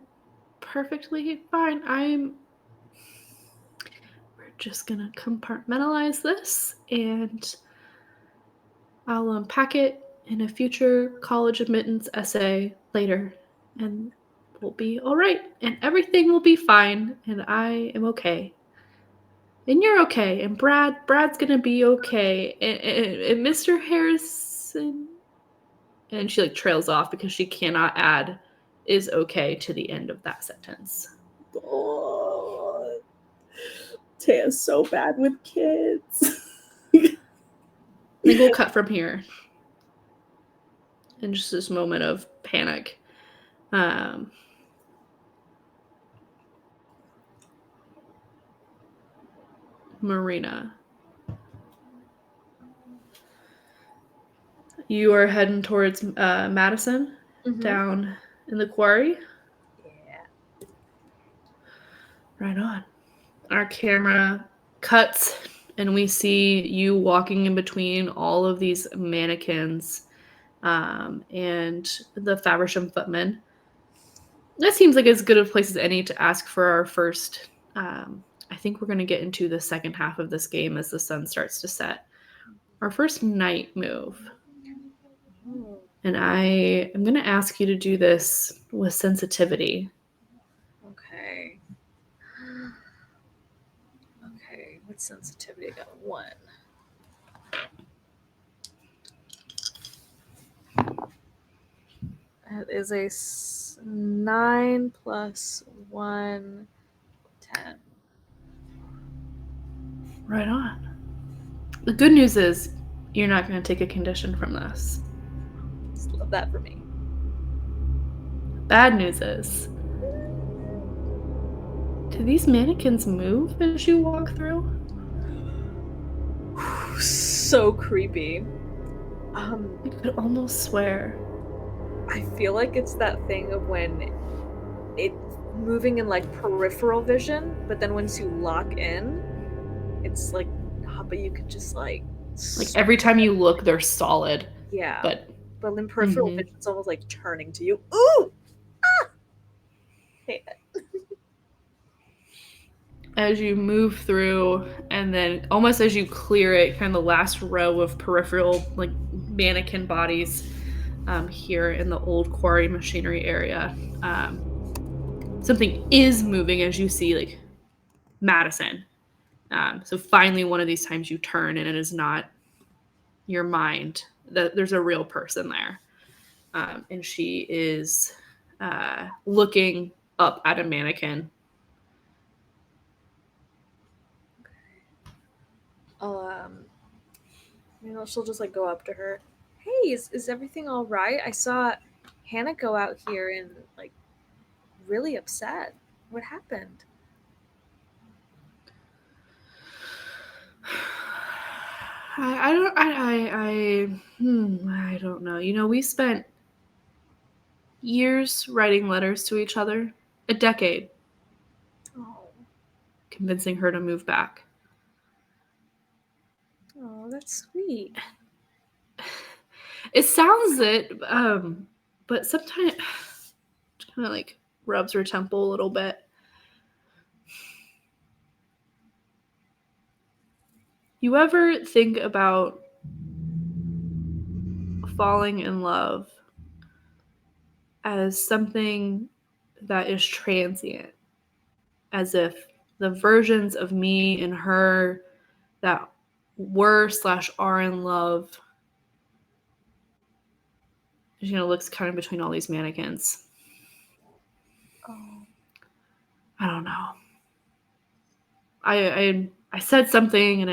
perfectly fine. We're just gonna compartmentalize this, and I'll unpack it in a future college admittance essay later, and we'll be all right, and everything will be fine, and I am okay. And you're okay, and Brad's gonna be okay, and Mr. Harrison, and she trails off because she cannot add is okay to the end of that sentence. Taya's so bad with kids. I think we'll cut from here. In just this moment of panic. Marina. You are heading towards Madison, down in the quarry. Yeah. Right on. Our camera cuts, and we see you walking in between all of these mannequins and the Faversham footmen. That seems like as good a place as any to ask for our first. I think we're going to get into the second half of this game as the sun starts to set. Our first night move. And I am going to ask you to do this with sensitivity. Okay. Okay, what sensitivity? I got 1. That is a 9 plus 1, 10. Right on. The good news is you're not going to take a condition from this. Just love that for me. Bad news is, do these mannequins move as you walk through? So creepy. I could almost swear. I feel like it's that thing of when it's moving in like peripheral vision, but then once you lock in, it's like, but you could just like every time you look, they're solid. Yeah. But in peripheral vision, it's almost like turning to you. Ooh! Ah! Hate it. As you move through, and then almost as you clear it, kind of the last row of peripheral like mannequin bodies here in the old quarry machinery area, something is moving as you see like Madison. So finally one of these times you turn and it is not your mind, that there's a real person there. And she is looking up at a mannequin. She'll just like go up to her. Hey, is everything all right? I saw Hannah go out here and like really upset. What happened? I don't know. You know, we spent years writing letters to each other, a decade, convincing her to move back. Oh, that's sweet. It sounds it, but sometimes it kind of like rubs her temple a little bit. You ever think about falling in love as something that is transient, as if the versions of me and her that were/are in love, looks kind of between all these mannequins. I don't know. I said something and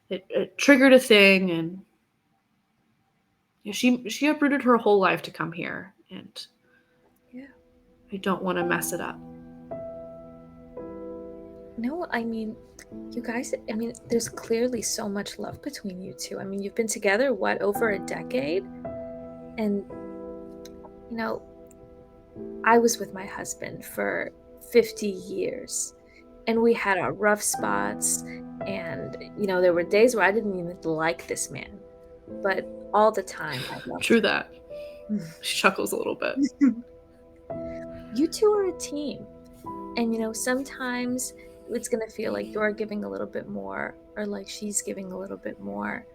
it triggered a thing, and she uprooted her whole life to come here, and I don't want to mess it up. No, I mean, you guys, there's clearly so much love between you two. You've been together, over a decade? And, I was with my husband for 50 years, and we had our rough spots, and, there were days where I didn't even like this man, but all the time I loved True him. that. She chuckles a little bit. You two are a team, and, sometimes it's going to feel like you're giving a little bit more, or like she's giving a little bit more,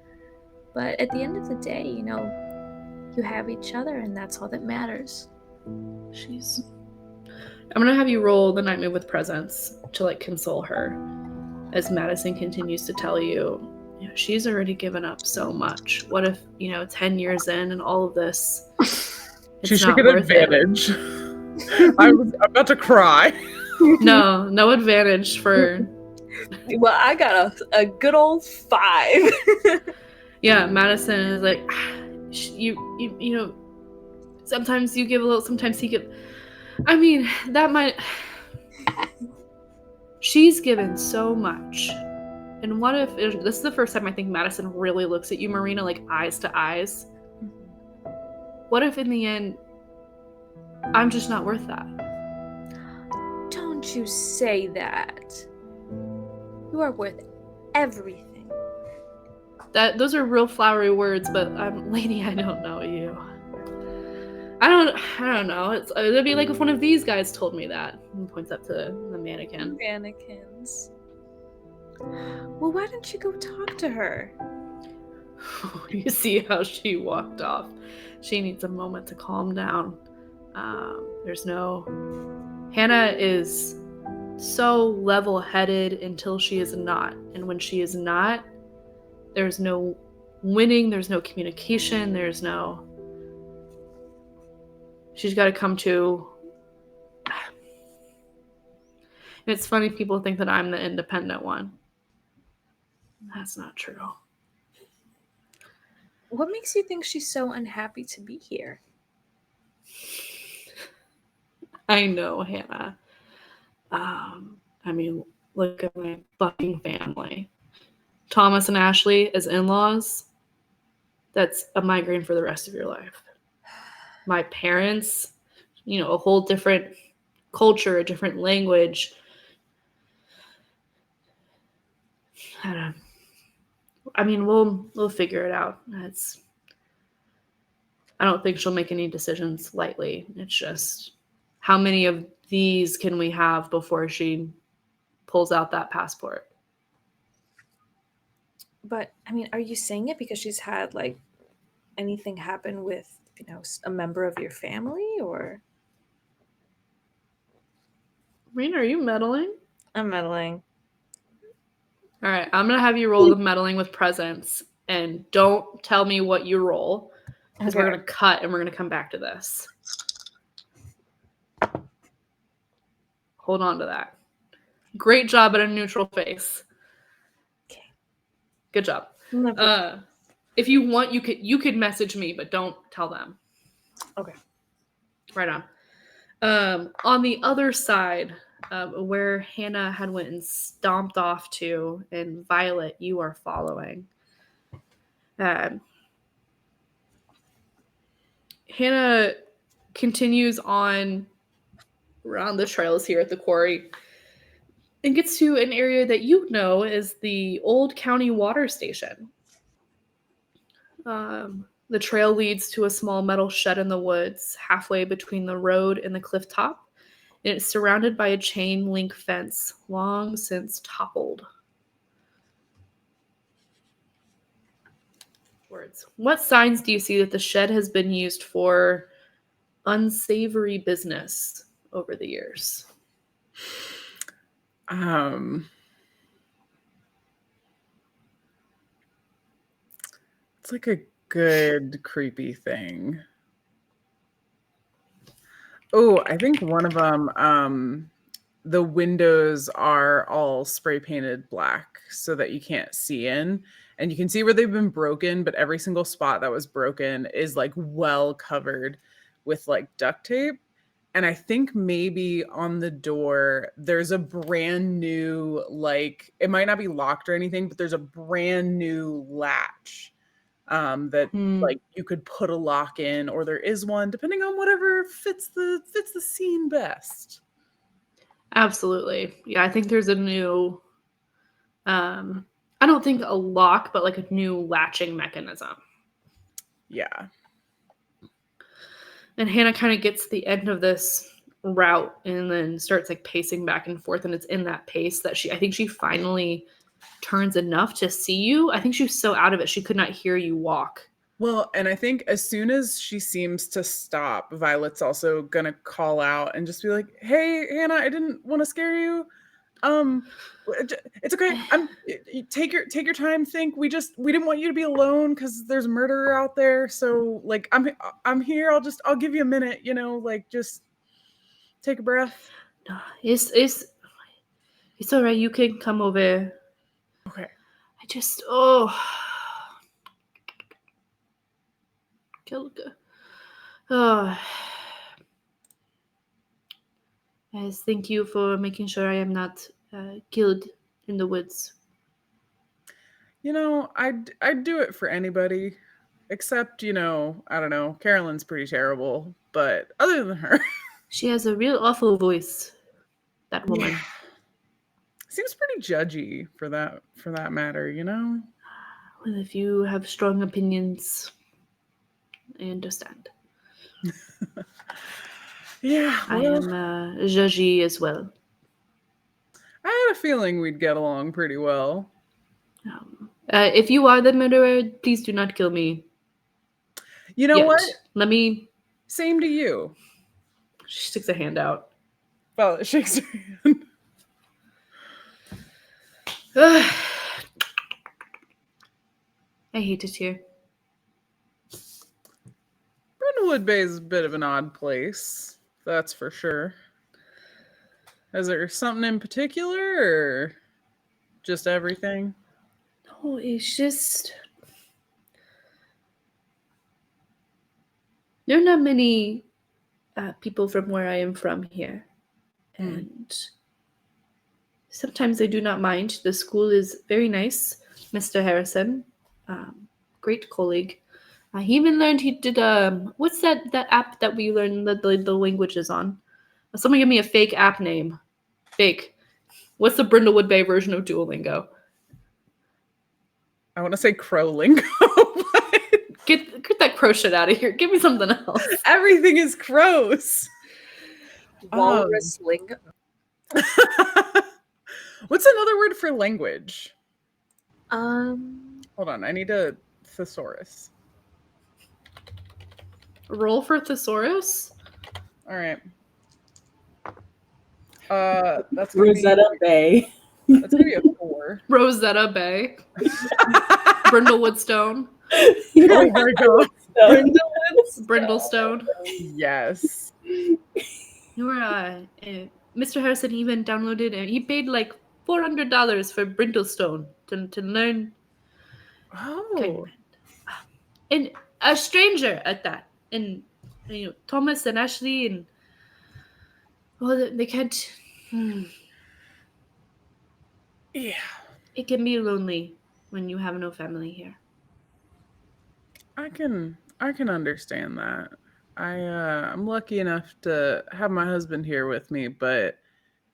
but at the end of the day, you have each other, and that's all that matters. I'm gonna have you roll the night move with presence to like console her, as Madison continues to tell you, she's already given up so much. What if 10 years in and all of this, she should get advantage. I'm about to cry. No advantage for Well, I got a good old 5. Yeah, Madison is like, you know, sometimes you give a little, sometimes he give. I mean, that might. She's given so much. And what if this is the first time I think Madison really looks at you, Marina, like eyes to eyes? What if in the end, I'm just not worth that? Don't you say that. You are worth everything. Those are real flowery words, but lady, I don't know you. I don't know. It'd be like if one of these guys told me that. And points up to the mannequin. Mannequins. Well, why don't you go talk to her? You see how she walked off. She needs a moment to calm down. Hannah is so level-headed until she is not. And when she is not, there's no winning, there's no communication, she's got to come to. And it's funny, people think that I'm the independent one. That's not true. What makes you think she's so unhappy to be here? I know, Hannah. I mean, look at my fucking family. Thomas and Ashley as in-laws, that's a migraine for the rest of your life. My parents, a whole different culture, a different language. I mean, we'll figure it out. I don't think she'll make any decisions lightly. It's just, how many of these can we have before she pulls out that passport? But, I mean, are you saying it because she's had, like, anything happen with, a member of your family, or? Marina, are you meddling? I'm meddling. All right, I'm going to have you roll the meddling with presence, and don't tell me what you roll, because we're going to cut and we're going to come back to this. Hold on to that. Great job at a neutral face. Okay. Good job. If you want, you could message me, but don't tell them. Okay. Right on. On the other side, where Hannah had went and stomped off to, and Violet, you are following. Hannah continues on around the trails here at the quarry and gets to an area that you know is the old county water station. The trail leads to a small metal shed in the woods, halfway between the road and the cliff top, and it's surrounded by a chain link fence, long since toppled. Words. What signs do you see that the shed has been used for unsavory business over the years? It's like a good creepy thing. Oh, I think one of them, the windows are all spray painted black so that you can't see in, and you can see where they've been broken, but every single spot that was broken is like well covered with like duct tape. And I think maybe on the door, there's a brand new, like, it might not be locked or anything, but there's a brand new latch that like you could put a lock in, or there is one, depending on whatever fits the scene best. Absolutely. Yeah, I think there's a new, I don't think a lock, but like a new latching mechanism. Yeah. And Hannah kind of gets to the end of this route and then starts like pacing back and forth. And it's in that pace that I think she finally turns enough to see you. I think she was so out of it, she could not hear you walk. Well, and I think as soon as she seems to stop, Violet's also going to call out and just be like, "Hey, Hannah, I didn't want to scare you. It's okay. Take your time. Think. We didn't want you to be alone because there's a murderer out there. So like, I'm here. I'll give you a minute. Like just take a breath." It's It's all right. You can come over. Okay. I just Oh, yes, thank you for making sure I am not killed in the woods. You know, I'd do it for anybody, except, you know, I don't know, Carolyn's pretty terrible, but other than her, She has a real awful voice, that woman. yeah, seems pretty judgy for that matter, you know? Well, if you have strong opinions, I understand. Yeah, I well, am judgy as well. I had a feeling we'd get along pretty well. If you are the murderer, please do not kill me. You know yet. what? Let me. Same to you. She sticks a hand out. Well, it shakes her hand. I hate it here. Brindlewood Bay is a bit of an odd place, that's for sure. Is there something in particular, or just everything? No, it's just there are not many people from where I am from here, and sometimes I do not mind. The school is very nice, Mr. Harrison, great colleague. He even learned he did what's that app that we learn the languages on? Someone give me a fake app name. Fake. What's the Brindlewood Bay version of Duolingo? I want to say Crowlingo, but Get that crow shit out of here. Give me something else. everything is crows. Walrus lingo. What's another word for language? Um, Hold on, I need a thesaurus. Roll for thesaurus. All right. That's gonna Rosetta Bay. That's gonna be a 4. Rosetta Bay. Brindlewood Stone. Oh my god. Brindlestone. Yes. You were Mr. Harrison even downloaded and he paid like $400 for Brindlestone to learn. Oh. And a stranger at that. And you know, Thomas and Ashley and they can't. Yeah. It can be lonely when you have no family here. I can understand that. I'm lucky enough to have my husband here with me,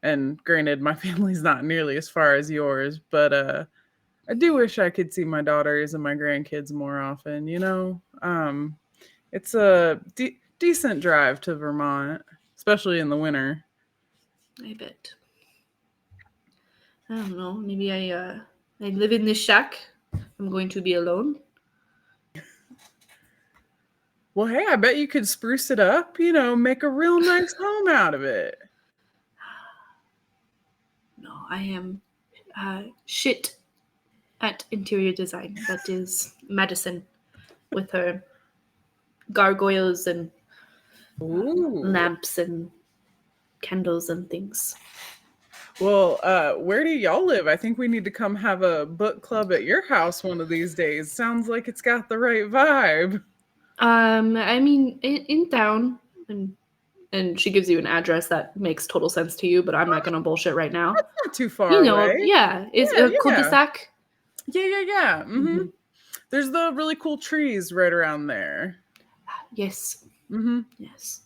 and granted my family's not nearly as far as yours, but I do wish I could see my daughters and my grandkids more often, you know. It's a decent drive to Vermont, especially in the winter. I bet. I don't know. Maybe I live in this shack. I'm going to be alone. Well, hey, I bet you could spruce it up, you know, make a real nice home out of it. No, I am shit at interior design. That is Madison with her gargoyles and lamps and candles and things. Well, where do y'all live? I think we need to come have a book club at your house one of these days. Sounds like it's got the right vibe. I mean, in town, and she gives you an address that makes total sense to you, but I'm not gonna bullshit right now. That's not too far You know, away. yeah, it's Yeah, a cul-de-sac. Yeah. Mm-hmm. There's the really cool trees right around there. Yes. Mm-hmm. Yes.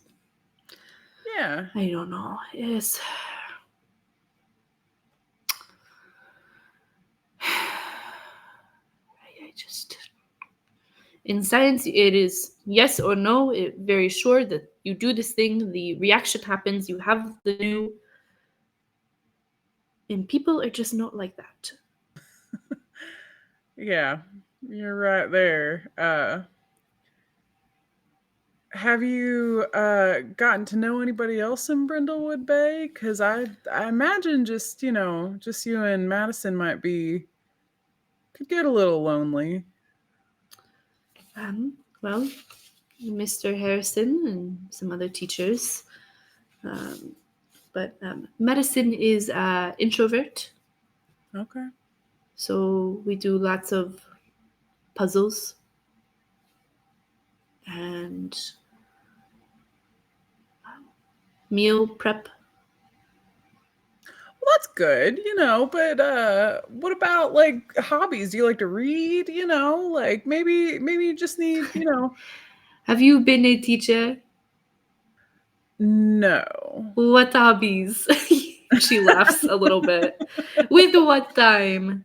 Yeah. I don't know. Yes. I just in science it is yes or no. It very sure that you do this thing, the reaction happens, you have the new, and people are just not like that. Yeah, you're right there. Have you gotten to know anybody else in Brindlewood Bay? Because I imagine just you and Madison could get a little lonely. Well, Mr. Harrison and some other teachers. But medicine is introvert. Okay. So we do lots of puzzles and meal prep. Well, that's good, but what about like hobbies? Do you like to read? Like maybe you just need, Have you been a teacher? No. What hobbies? She laughs a little bit. With what time?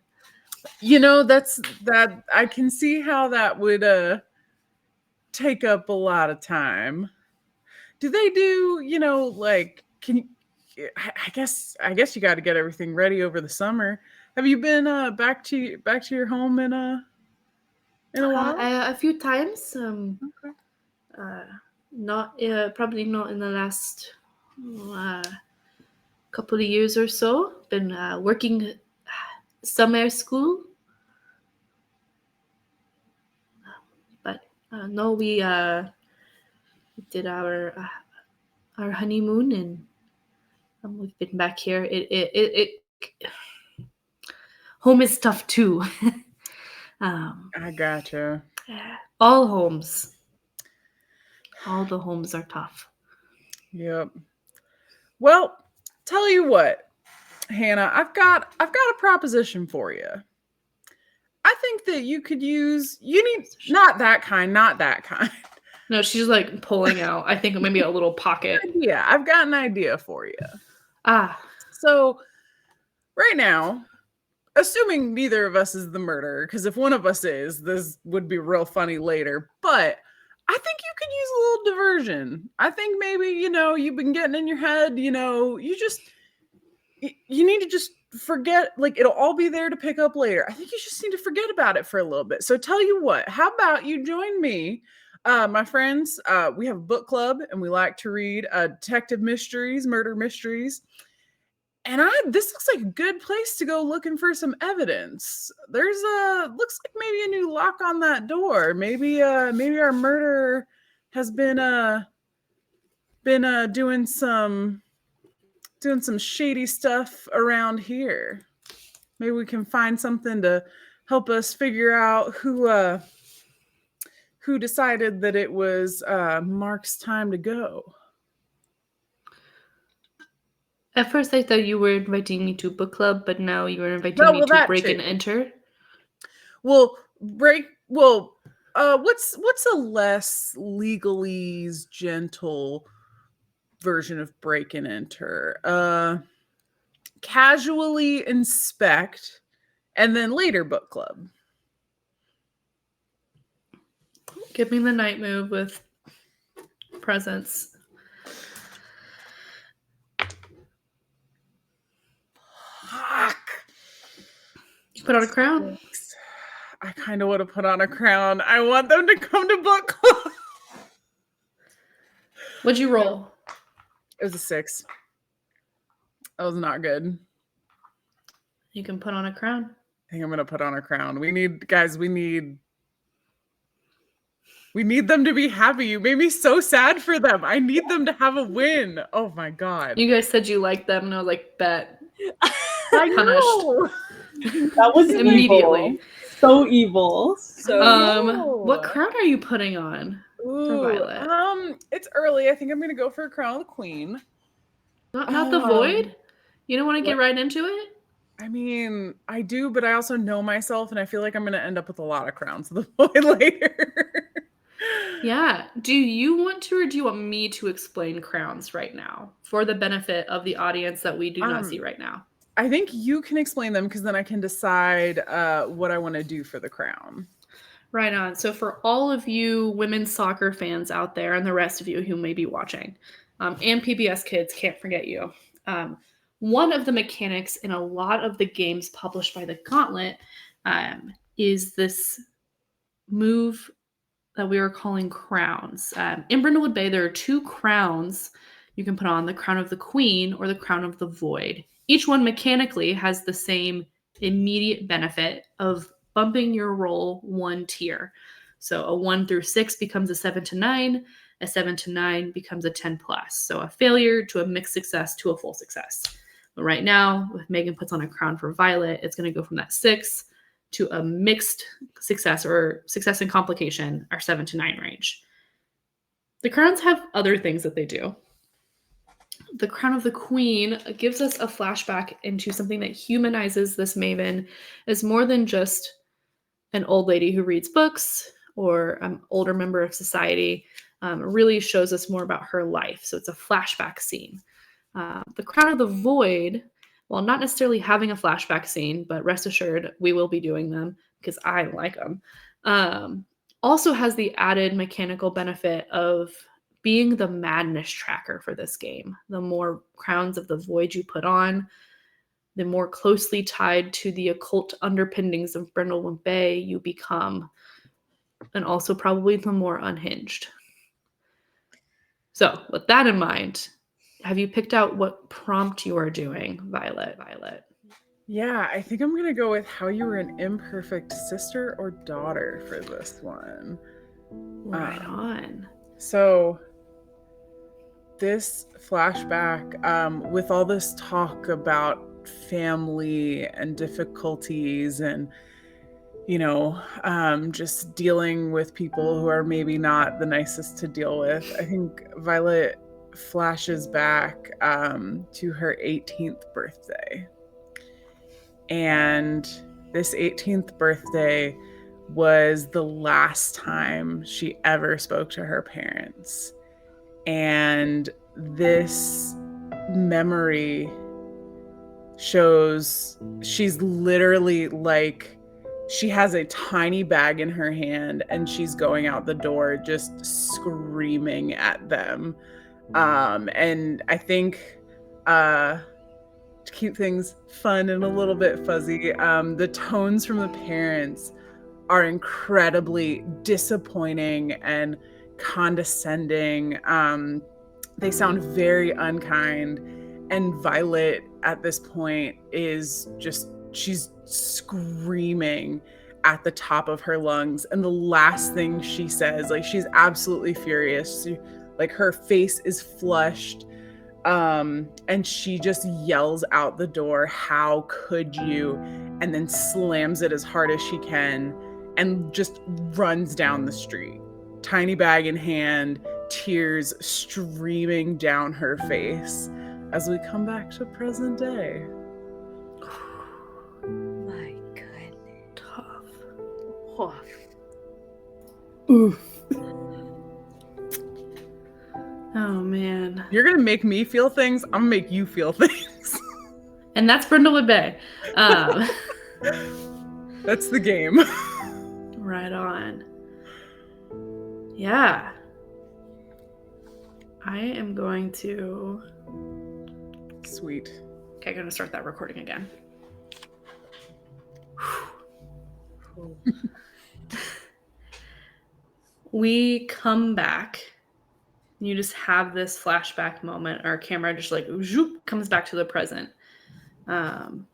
That I can see how that would take up a lot of time. Do they do, like can you I guess you got to get everything ready over the summer. Have you been back to your home in a while? A few times. Okay. Not probably not in the last couple of years or so. Been working summer school, but no, we did our honeymoon, and we've been back here. It home is tough too. I gotcha. All homes. All the homes are tough. Yep. Well, tell you what, Hannah, I've got a proposition for you. I think that you need not that kind. No, she's like pulling out, I think maybe a little pocket. Yeah, I've got an idea for you. So right now, assuming neither of us is the murderer, because if one of us is, this would be real funny later, but I think you could use a little diversion. I think maybe, you've been getting in your head, you need to just forget, like it'll all be there to pick up later. I think you just need to forget about it for a little bit. So tell you what, how about you join me, my friends? We have a book club and we like to read detective mysteries, murder mysteries. And this looks like a good place to go looking for some evidence. There's looks like maybe a new lock on that door. Maybe our murderer has been doing some shady stuff around here. Maybe we can find something to help us figure out who decided that it was Mark's time to go. at first I thought you were inviting me to book club, but now you are inviting me to break and enter. What's a less legalese gentle version of break and enter? Casually inspect and then later book club. Give me the night move with presence. Fuck. Put on a crown. I kind of want to put on a crown. I want them to come to book club. What'd you roll? It was a 6. That was not good. You can put on a crown. I think I'm gonna put on a crown. We need them to be happy. You made me so sad for them. I need them to have a win. Oh my god. You guys said you liked them, and I was like, bet. I know. That was Immediately. Evil. So evil. What crown are you putting on? Ooh, for Violet? It's early. I think I'm gonna go for a crown of the queen. Not the void? You don't want to get right into it? I mean, I do, but I also know myself, and I feel like I'm gonna end up with a lot of crowns of the void later. Yeah. Do you want to, or do you want me to explain crowns right now for the benefit of the audience that we do not see right now? I think you can explain them because then I can decide what I want to do for the crown. Right on. So for all of you women's soccer fans out there and the rest of you who may be watching, and PBS kids, can't forget you. One of the mechanics in a lot of the games published by the Gauntlet is this move that we are calling crowns. In Brindlewood Bay, there are 2 crowns you can put on: the crown of the queen or the crown of the void. Each one mechanically has the same immediate benefit of bumping your roll 1 tier. So a 1 through 6 becomes a 7 to 9. A 7 to 9 becomes a 10 plus. So a failure to a mixed success to a full success. But right now, if Megan puts on a crown for Violet, it's going to go from that 6 to a mixed success or success and complication, our 7 to 9 range. The crowns have other things that they do. The Crown of the Queen gives us a flashback into something that humanizes this Maven as more than just an old lady who reads books or an older member of society. It really shows us more about her life. So it's a flashback scene. The Crown of the Void, while not necessarily having a flashback scene, but rest assured we will be doing them because I like them, also has the added mechanical benefit of being the madness tracker for this game. The more Crowns of the Void you put on, the more closely tied to the occult underpinnings of Brindlewood Bay you become, and also probably the more unhinged. So, with that in mind, have you picked out what prompt you are doing, Violet? Yeah, I think I'm going to go with how you were an imperfect sister or daughter for this one. Right on. So, this flashback, with all this talk about family and difficulties and, just dealing with people who are maybe not the nicest to deal with, I think Violet flashes back to her 18th birthday. And this 18th birthday was the last time she ever spoke to her parents. And this memory shows she's literally like, she has a tiny bag in her hand and she's going out the door just screaming at them. And I think to keep things fun and a little bit fuzzy, the tones from the parents are incredibly disappointing and condescending. They sound very unkind, and Violet at this point is just, she's screaming at the top of her lungs, and the last thing she says, like, she's absolutely furious. Like, her face is flushed, and she just yells out the door, "How could you?" and then slams it as hard as she can and just runs down the street, tiny bag in hand, tears streaming down her face as we come back to present day. My goodness. Tough. Oh. Oof. Oh, man. You're gonna make me feel things, I'm gonna make you feel things. And that's Brindlewood Bay. That's the game. Right on. Yeah. I am going to... Sweet. Okay, I'm going to start that recording again. We come back. You just have this flashback moment. Our camera just like zoop, comes back to the present. And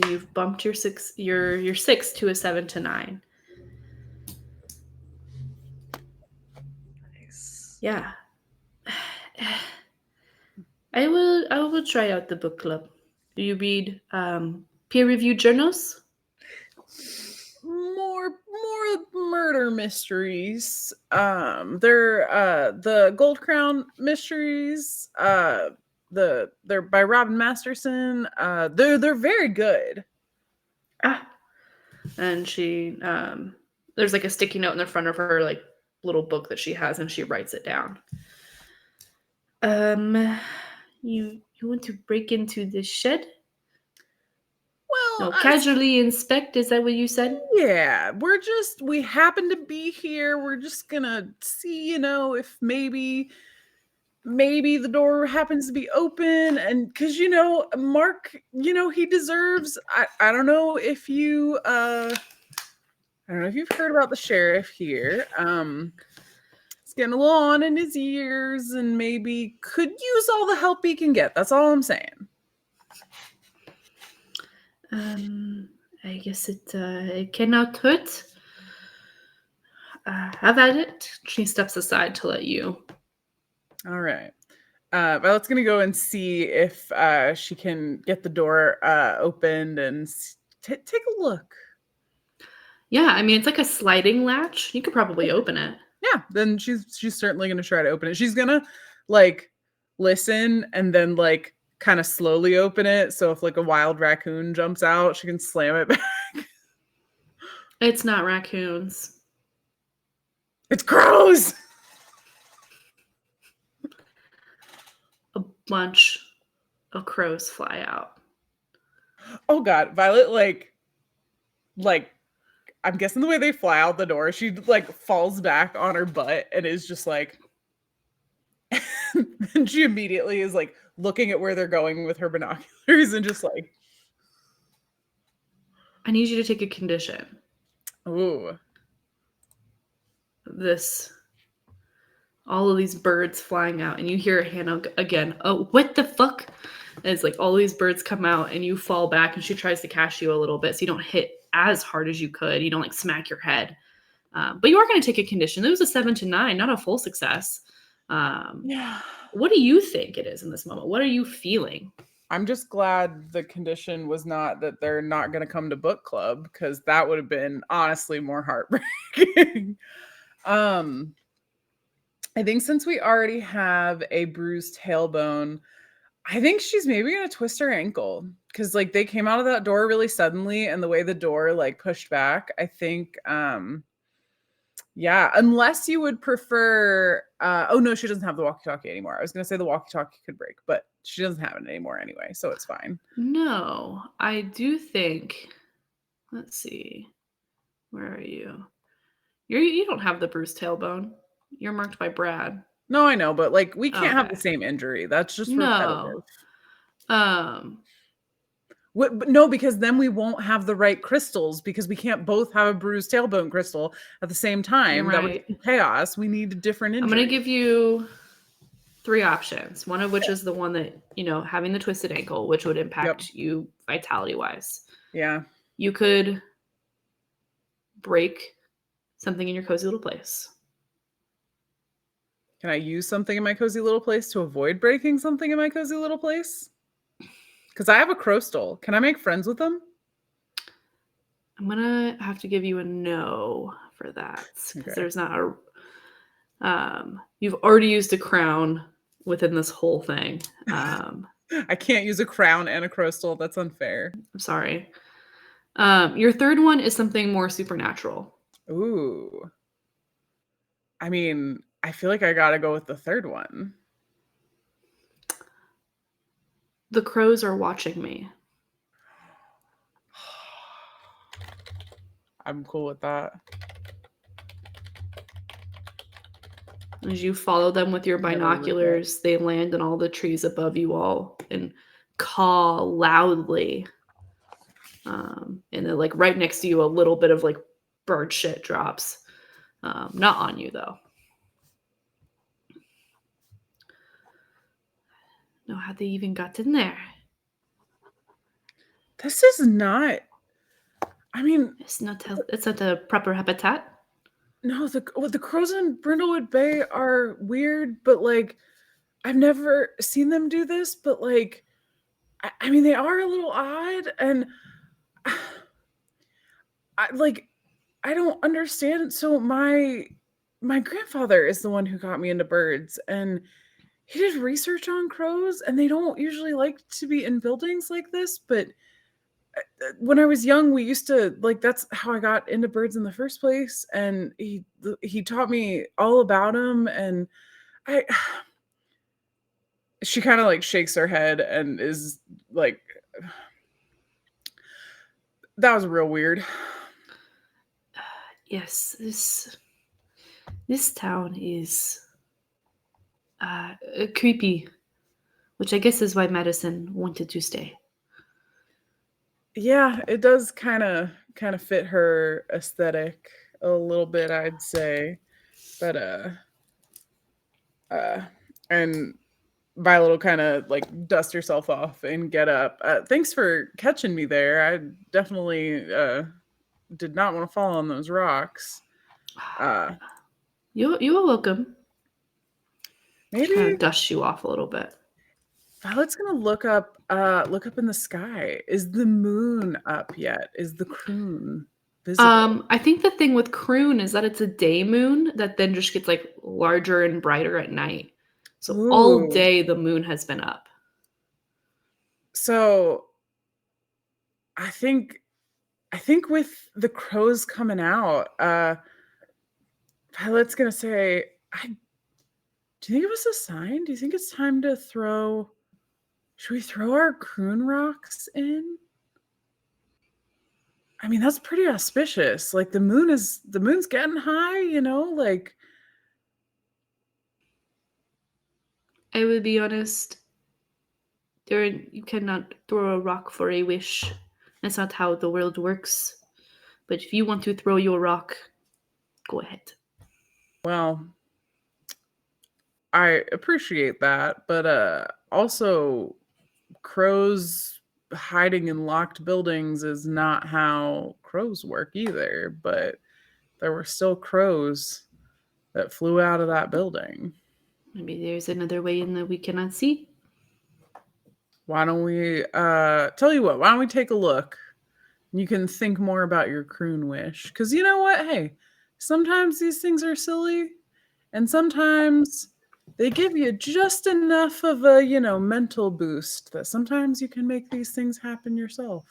you've bumped your six to a 7 to 9. Nice. Yeah. I will try out the book club. Do you read peer-reviewed journals? More murder mysteries. They're the Gold Crown mysteries. They're by Robin Masterson. They're very good. And she there's like a sticky note in the front of her like little book that she has, and she writes it down. You want to break into the shed? Well, No, casually inspect, is that what you said? Yeah, we happen to be here. We're just gonna see, if maybe the door happens to be open, and because Mark, he deserves. I don't know if you I don't know if you've heard about the sheriff here. He's getting a little on in his years and maybe could use all the help he can get. That's all I'm saying. I guess it cannot hurt. Have at it. She steps aside to let you. All right. Violet's gonna go and see if she can get the door opened and take a look. Yeah, I mean, it's like a sliding latch. You could probably open it. Yeah, then she's certainly gonna try to open it. She's gonna like listen and then like kind of slowly open it. So if like a wild raccoon jumps out, she can slam it back. It's not raccoons. It's crows. A bunch of crows fly out. Oh God, Violet like I'm guessing the way they fly out the door, she like falls back on her butt and is just like and she immediately is like looking at where they're going with her binoculars and just like, I need you to take a condition. ooh. All of these birds flying out, and you hear Hannah again. Oh, what the fuck? And it's like all these birds come out, and you fall back, and she tries to catch you a little bit, so you don't hit as hard as you could. You don't like smack your head, but you are going to take a condition. It was a 7 to 9, not a full success. Yeah. What do you think it is in this moment? What are you feeling? I'm just glad the condition was not that they're not going to come to book club, because that would have been honestly more heartbreaking. I think since we already have a bruised tailbone, I think she's maybe going to twist her ankle, because like they came out of that door really suddenly, and the way the door like pushed back, I think yeah, unless you would prefer oh no, she doesn't have the walkie-talkie anymore. I was going to say the walkie-talkie could break, but she doesn't have it anymore anyway, so it's fine. No, I do think, let's see, where are you? You don't have the bruised tailbone. You're marked by Brad. No, I know, but like we can't have the Okay. same injury. That's just No. repetitive. But no, because then we won't have the right crystals, because we can't both have a bruised tailbone crystal at the same time. That would Right. be chaos. We need a different injury. I'm going to give you 3 options, one of which is the one that, you know, having the twisted ankle, which would impact you vitality-wise. Yeah. You could break something in your cozy little place. Can I use something in my cozy little place to avoid breaking something in my cozy little place? Because I have a crystal. Can I make friends with them? I'm going to have to give you a no for that, because there's not a... you've already used a crown within this whole thing. I can't use a crown and a crystal. That's unfair. I'm sorry. Your third one is something more supernatural. Ooh. I mean, I feel like I gotta go with the third one. The crows are watching me. I'm cool with that. As you follow them with your Never binoculars, they land on all the trees above you all and caw loudly. And then, like, right next to you, a little bit of like bird shit drops. Not on you though. Know how they even got in there. This is not. I mean, It's not a proper habitat. no, the crows in Brindlewood Bay are weird, but like I've never seen them do this, but like I mean they are a little odd, and I don't understand. So my grandfather is the one who got me into birds, and he did research on crows, and they don't usually like to be in buildings like this, but when I was young, we used to like, that's how I got into birds in the first place, and he taught me all about them, and she kind of like shakes her head and is like, that was real weird. Yes, this town is creepy, which I guess is why Madison wanted to stay. Yeah, it does kind of fit her aesthetic a little bit, I'd say. But and Violet will kind of like dust herself off and get up. Thanks for catching me there. I definitely did not want to fall on those rocks. You're welcome. Maybe Kind of dust you off a little bit. Violet's gonna look up in the sky. Is the moon up yet? Is the croon visible? I think the thing with Croon is that it's a day moon that then just gets like larger and brighter at night. So all Ooh. day the moon has been up. So I think with the crows coming out, Violet's gonna say, do you think it was a sign? Do you think it's time to should we throw our croon rocks in? I mean, that's pretty auspicious. Like the moon's getting high, like I will be honest. You cannot throw a rock for a wish. That's not how the world works. But if you want to throw your rock, go ahead. well, I appreciate that, but also crows hiding in locked buildings is not how crows work either, but there were still crows that flew out of that building. Maybe there's another way in that we cannot see. Why don't we tell you what, why don't we take a look? You can think more about your croon wish. Because you know what? Hey, sometimes these things are silly, and sometimes they give you just enough of a, mental boost that sometimes you can make these things happen yourself.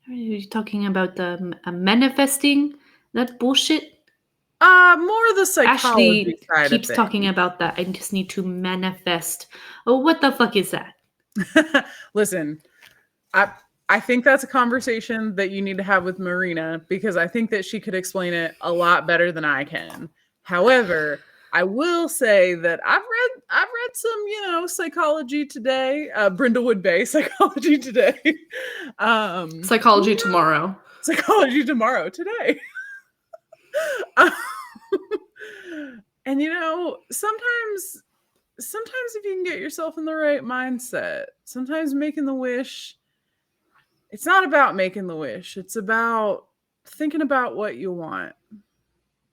Are you talking about manifesting that bullshit? More the psychology Ashley side keeps of talking things. about that. I just need to manifest. Oh, what the fuck is that? Listen, I think that's a conversation that you need to have with Marina, because I think that she could explain it a lot better than I can. However, I will say that I've read some, psychology today, Brindlewood Bay Psychology today. Psychology tomorrow. Psychology tomorrow today. And sometimes if you can get yourself in the right mindset, sometimes making the wish, it's not about making the wish, it's about thinking about what you want.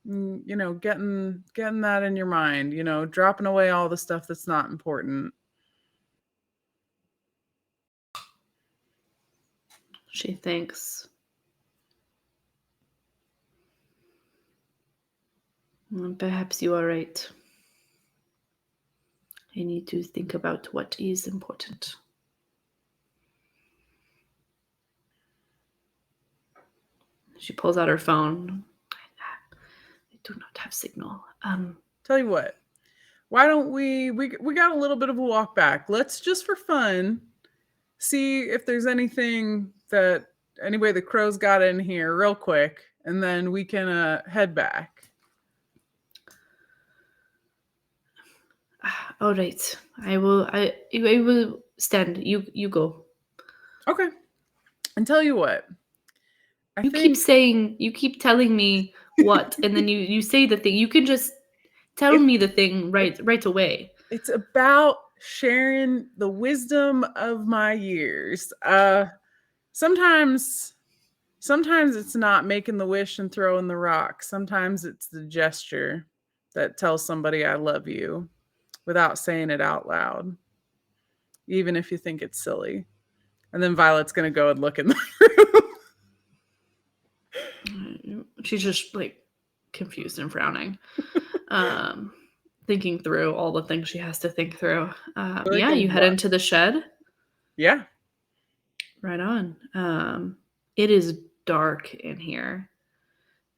Getting that in your mind, dropping away all the stuff that's not important. She thinks. Perhaps you are right. I need to think about what is important. She pulls out her phone. I do not have signal. Tell you what, why don't we got a little bit of a walk back. Let's just for fun see if there's anything that anyway the crows got in here real quick, and then we can head back. All right. I will stand. You go. Okay. And tell you what, You keep telling me what, and then you say the thing. You can just tell me the thing right away. It's about sharing the wisdom of my years. Sometimes it's not making the wish and throwing the rock. Sometimes it's the gesture that tells somebody I love you without saying it out loud, even if you think it's silly. And then Violet's going to go and look in the room. She's just like confused and frowning, thinking through all the things she has to think through. Yeah, you head into the shed. Yeah. Right on. It is dark in here.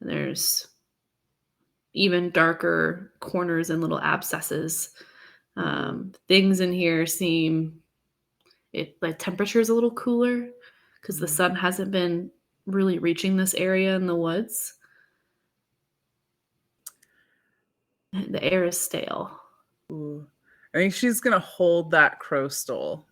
There's even darker corners and little abscesses. Things in here seem like temperature's a little cooler because the sun hasn't been really reaching this area in the woods. The air is stale. Ooh. I think she's gonna hold that crow stole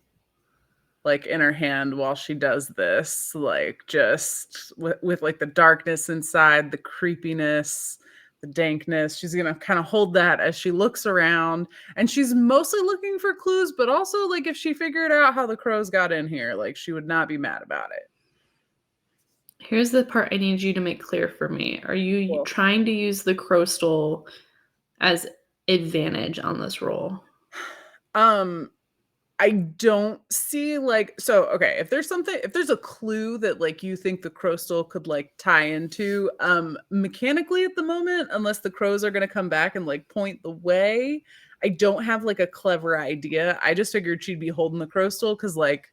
like in her hand while she does this, like just with like the darkness inside, the creepiness, the dankness. She's gonna kind of hold that as she looks around, and she's mostly looking for clues, but also like if she figured out how the crows got in here, like she would not be mad about it. Here's the part I need you to make clear for me. Are you Cool. trying to use the crystal as advantage on this roll? I don't see okay, if there's a clue that like you think the crystal could like tie into, mechanically at the moment, unless the crows are gonna come back and like point the way, I don't have like a clever idea. I just figured she'd be holding the crystal because like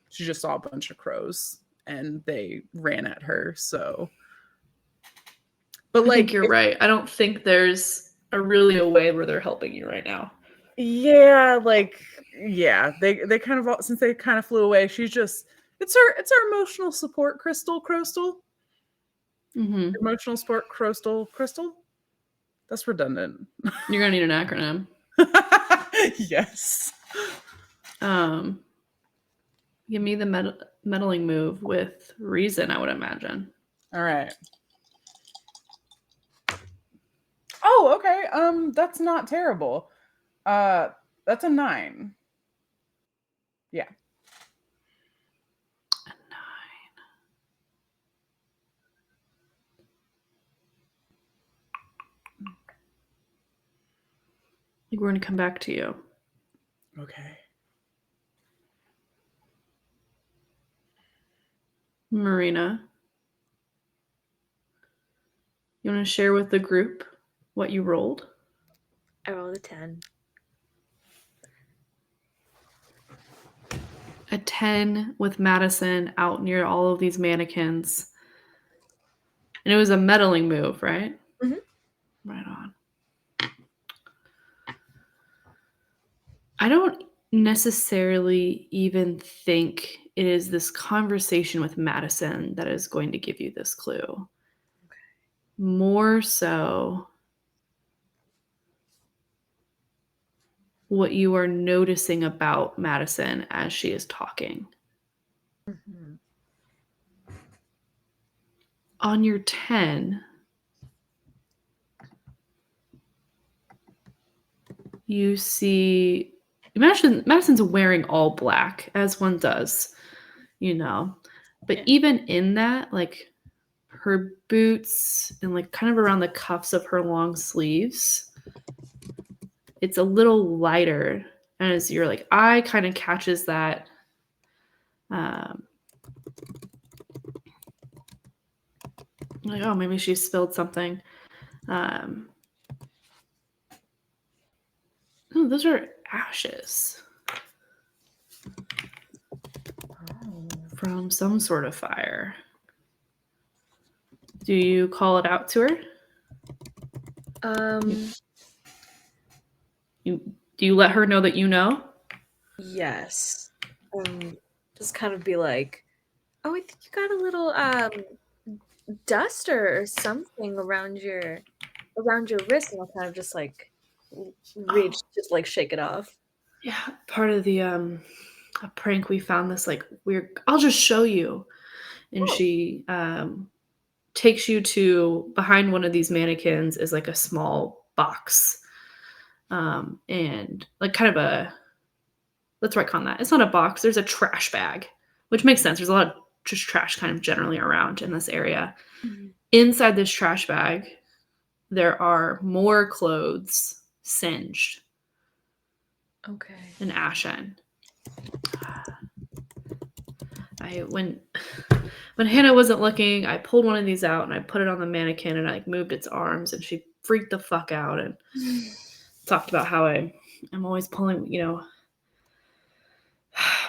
she just saw a bunch of crows and they ran at her. So, but I like, think you're right. I don't think there's a way where they're helping you right now. yeah, they kind of since they kind of flew away. She's just it's her emotional support crystal. Mm-hmm. Emotional support crystal. That's redundant. You're gonna need an acronym. Yes. Give me the meddling move with reason, I would imagine. All right. Oh, okay. That's not terrible. That's a 9. Yeah. A 9. I think we're gonna come back to you. Okay. Marina, you want to share with the group what you rolled? I rolled a 10. A 10 with Madison out near all of these mannequins. And it was a meddling move, right? Mhm. Right on. I don't necessarily even think it is this conversation with Madison that is going to give you this clue. Okay. More so what you are noticing about Madison as she is talking. Mhm. On your 10, you see Madison's wearing all black, as one does, But Yeah. even in that, like her boots and like kind of around the cuffs of her long sleeves, it's a little lighter. And as your like eye kind of catches that, like, oh, maybe she spilled something. Oh, those are ashes from some sort of fire. Do you call it out to her? Do you let her know that you know? Yes. Just kind of be like, oh, I think you got a little duster or something around your wrist, and I'll kind of just like reach, just like shake it off. Yeah, part of the a prank we found this like weird. I'll just show you, and she takes you to behind one of these mannequins is like a small box, and like kind of a let's retcon that. It's not a box. There's a trash bag, which makes sense. There's a lot of just trash kind of generally around in this area. Mm-hmm. Inside this trash bag, there are more clothes singed. Okay. And ashen. When Hannah wasn't looking, I pulled one of these out and I put it on the mannequin and I like moved its arms and she freaked the fuck out and talked about how I'm always pulling,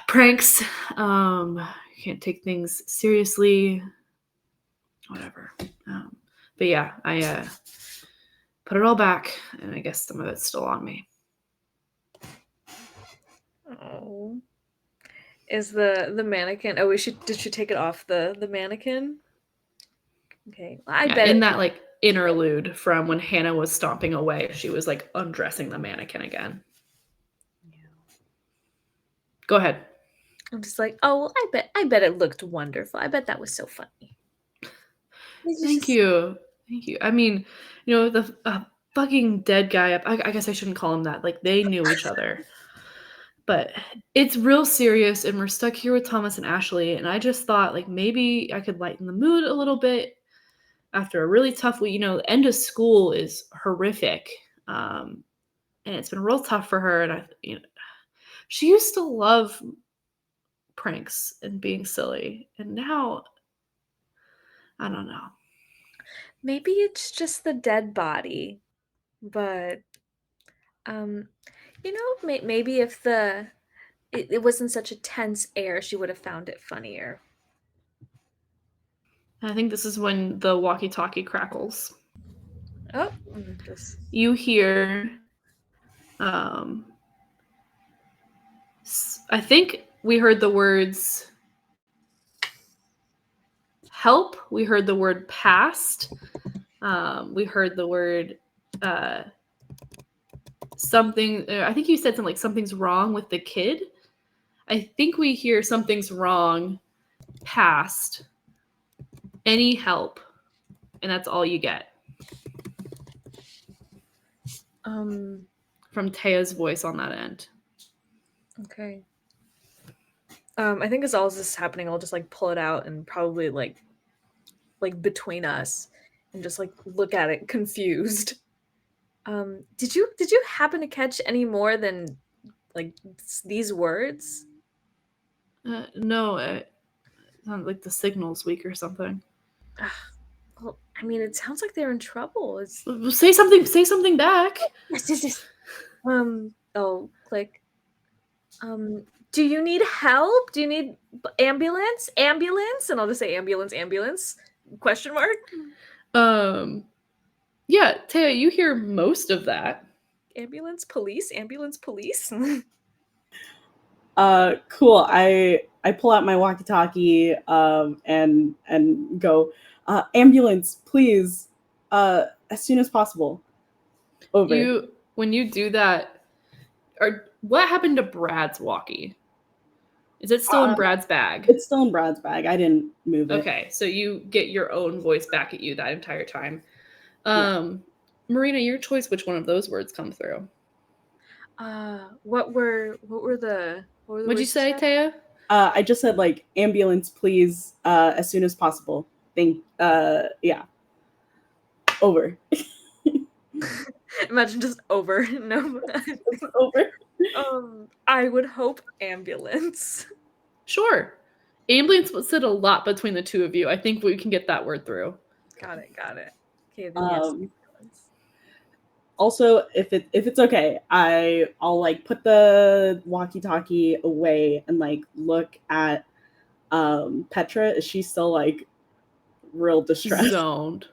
pranks. Can't take things seriously. Whatever. But yeah, I put it all back and I guess some of it's still on me. Oh. Is the mannequin? Oh, did she take it off the mannequin? Okay, I bet in that like interlude from when Hannah was stomping away, she was like undressing the mannequin again. Yeah. Go ahead. I'm just like, oh, well, I bet it looked wonderful. I bet that was so funny. Thank you. I mean, the fucking dead guy. I guess I shouldn't call him that. Like they knew each other. But it's real serious, and we're stuck here with Thomas and Ashley, and I just thought, like, maybe I could lighten the mood a little bit after a really tough week. You know, the end of school is horrific, and it's been real tough for her, and she used to love pranks and being silly, and now, I don't know. Maybe it's just the dead body, but maybe if it wasn't such a tense air, she would have found it funnier. And I think this is when the walkie-talkie crackles. Oh, You hear, I think we heard the words help. We heard the word past. We heard the word something. I think you said something like something's wrong with the kid. I think we hear something's wrong past. Any help, and that's all you get. From Thea's voice on that end. Okay. I think as all this is happening, I'll just like pull it out and probably like between us and just like look at it confused. Did you happen to catch any more than like these words? No, it sounds like the signal's weak or something. Well, I mean, it sounds like they're in trouble. Say something back. Yes. Oh, click. Do you need help? Do you need ambulance? Ambulance? And I'll just say ambulance? Question mark? Yeah, Thea, you hear most of that. Ambulance police? Cool. I pull out my walkie-talkie and go, ambulance, please, as soon as possible. Over. When you do that, what happened to Brad's walkie? Is it still in Brad's bag? It's still in Brad's bag. I didn't move it. Okay, so you get your own voice back at you that entire time. Yeah. Marina, your choice. Which one of those words come through? What were the What'd you say, Thea? I just said like ambulance, please, as soon as possible. Yeah. Over. Imagine just over. No. Over. I would hope ambulance. Sure. Ambulance would sit a lot between the two of you. I think we can get that word through. Got it. Okay, then yes. Also, if it's okay, I'll like put the walkie-talkie away and like look at Petra. Is she still like real distressed? Zoned.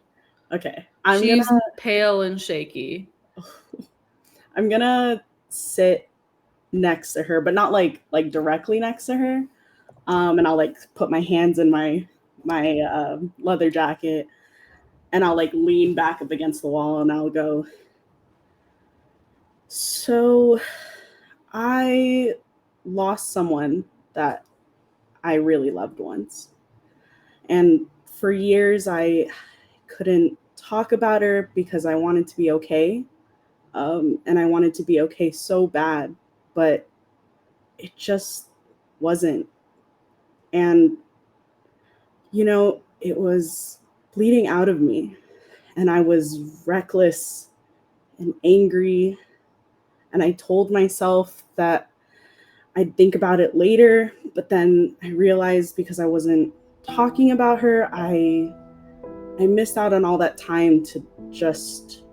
Okay. She's pale and shaky. I'm gonna sit next to her, but not like directly next to her. And I'll like put my hands in my leather jacket, and I'll like lean back up against the wall, and I'll go, so I lost someone that I really loved once. And for years I couldn't talk about her because I wanted to be okay. And I wanted to be okay so bad, but it just wasn't. And, it was bleeding out of me, and I was reckless and angry. And I told myself that I'd think about it later, but then I realized because I wasn't talking about her, I missed out on all that time to just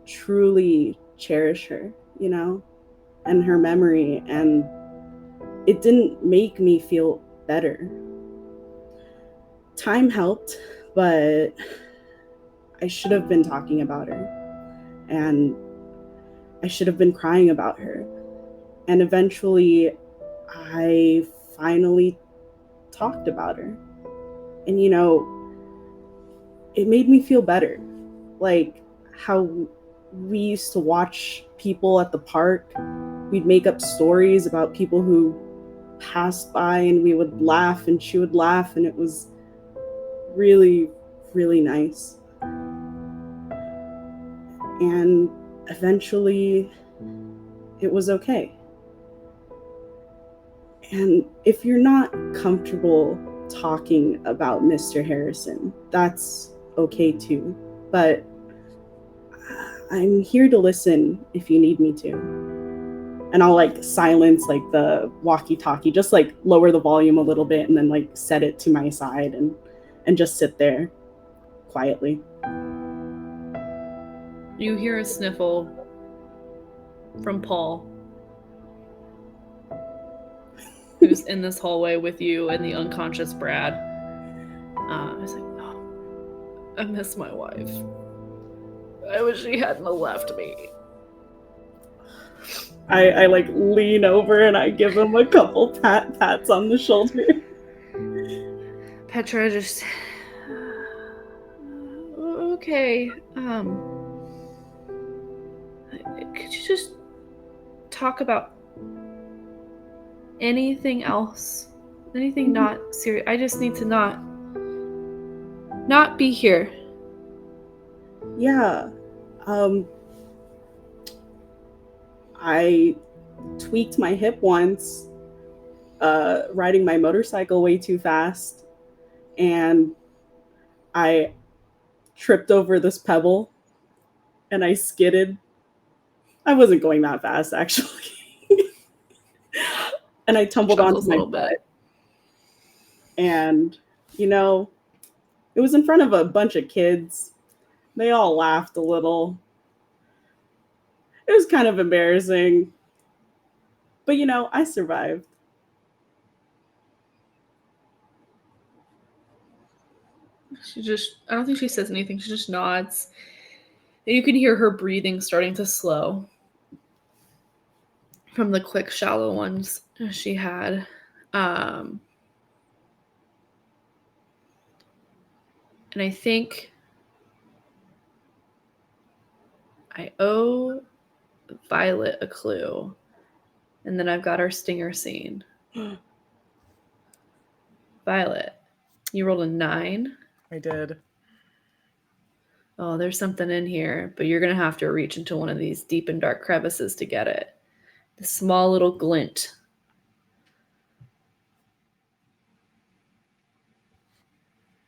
truly cherish her, and her memory, and it didn't make me feel better. Time helped, but I should have been talking about her, and I should have been crying about her. And eventually I finally talked about her, and it made me feel better. Like how we used to watch people at the park, we'd make up stories about people who passed by, and we would laugh and she would laugh, and it was really, really nice. And eventually it was okay. And if you're not comfortable talking about Mr. Harrison, that's okay too. But I'm here to listen if you need me to. And I'll like silence like the walkie-talkie, just like lower the volume a little bit and then like set it to my side and just sit there quietly. You hear a sniffle from Paul, who's in this hallway with you and the unconscious Brad. He's like, oh, I miss my wife. I wish she hadn't left me. I like lean over and I give him a couple pats on the shoulder. Petra just... Okay, could you just talk about anything else? Anything not serious? I just need to not be here. Yeah. I tweaked my hip once, riding my motorcycle way too fast, and I tripped over this pebble and I skidded. I wasn't going that fast, actually. And I tumbled onto my butt. And, you know, it was in front of a bunch of kids. They all laughed a little. It was kind of embarrassing. But, you know, I survived. I don't think she says anything. She just nods. And you can hear her breathing starting to slow from the quick, shallow ones she had. And I think I owe Violet a clue. And then I've got our stinger scene. Violet, you rolled a 9. I did. Oh, there's something in here, but you're going to have to reach into one of these deep and dark crevices to get it. The small little glint.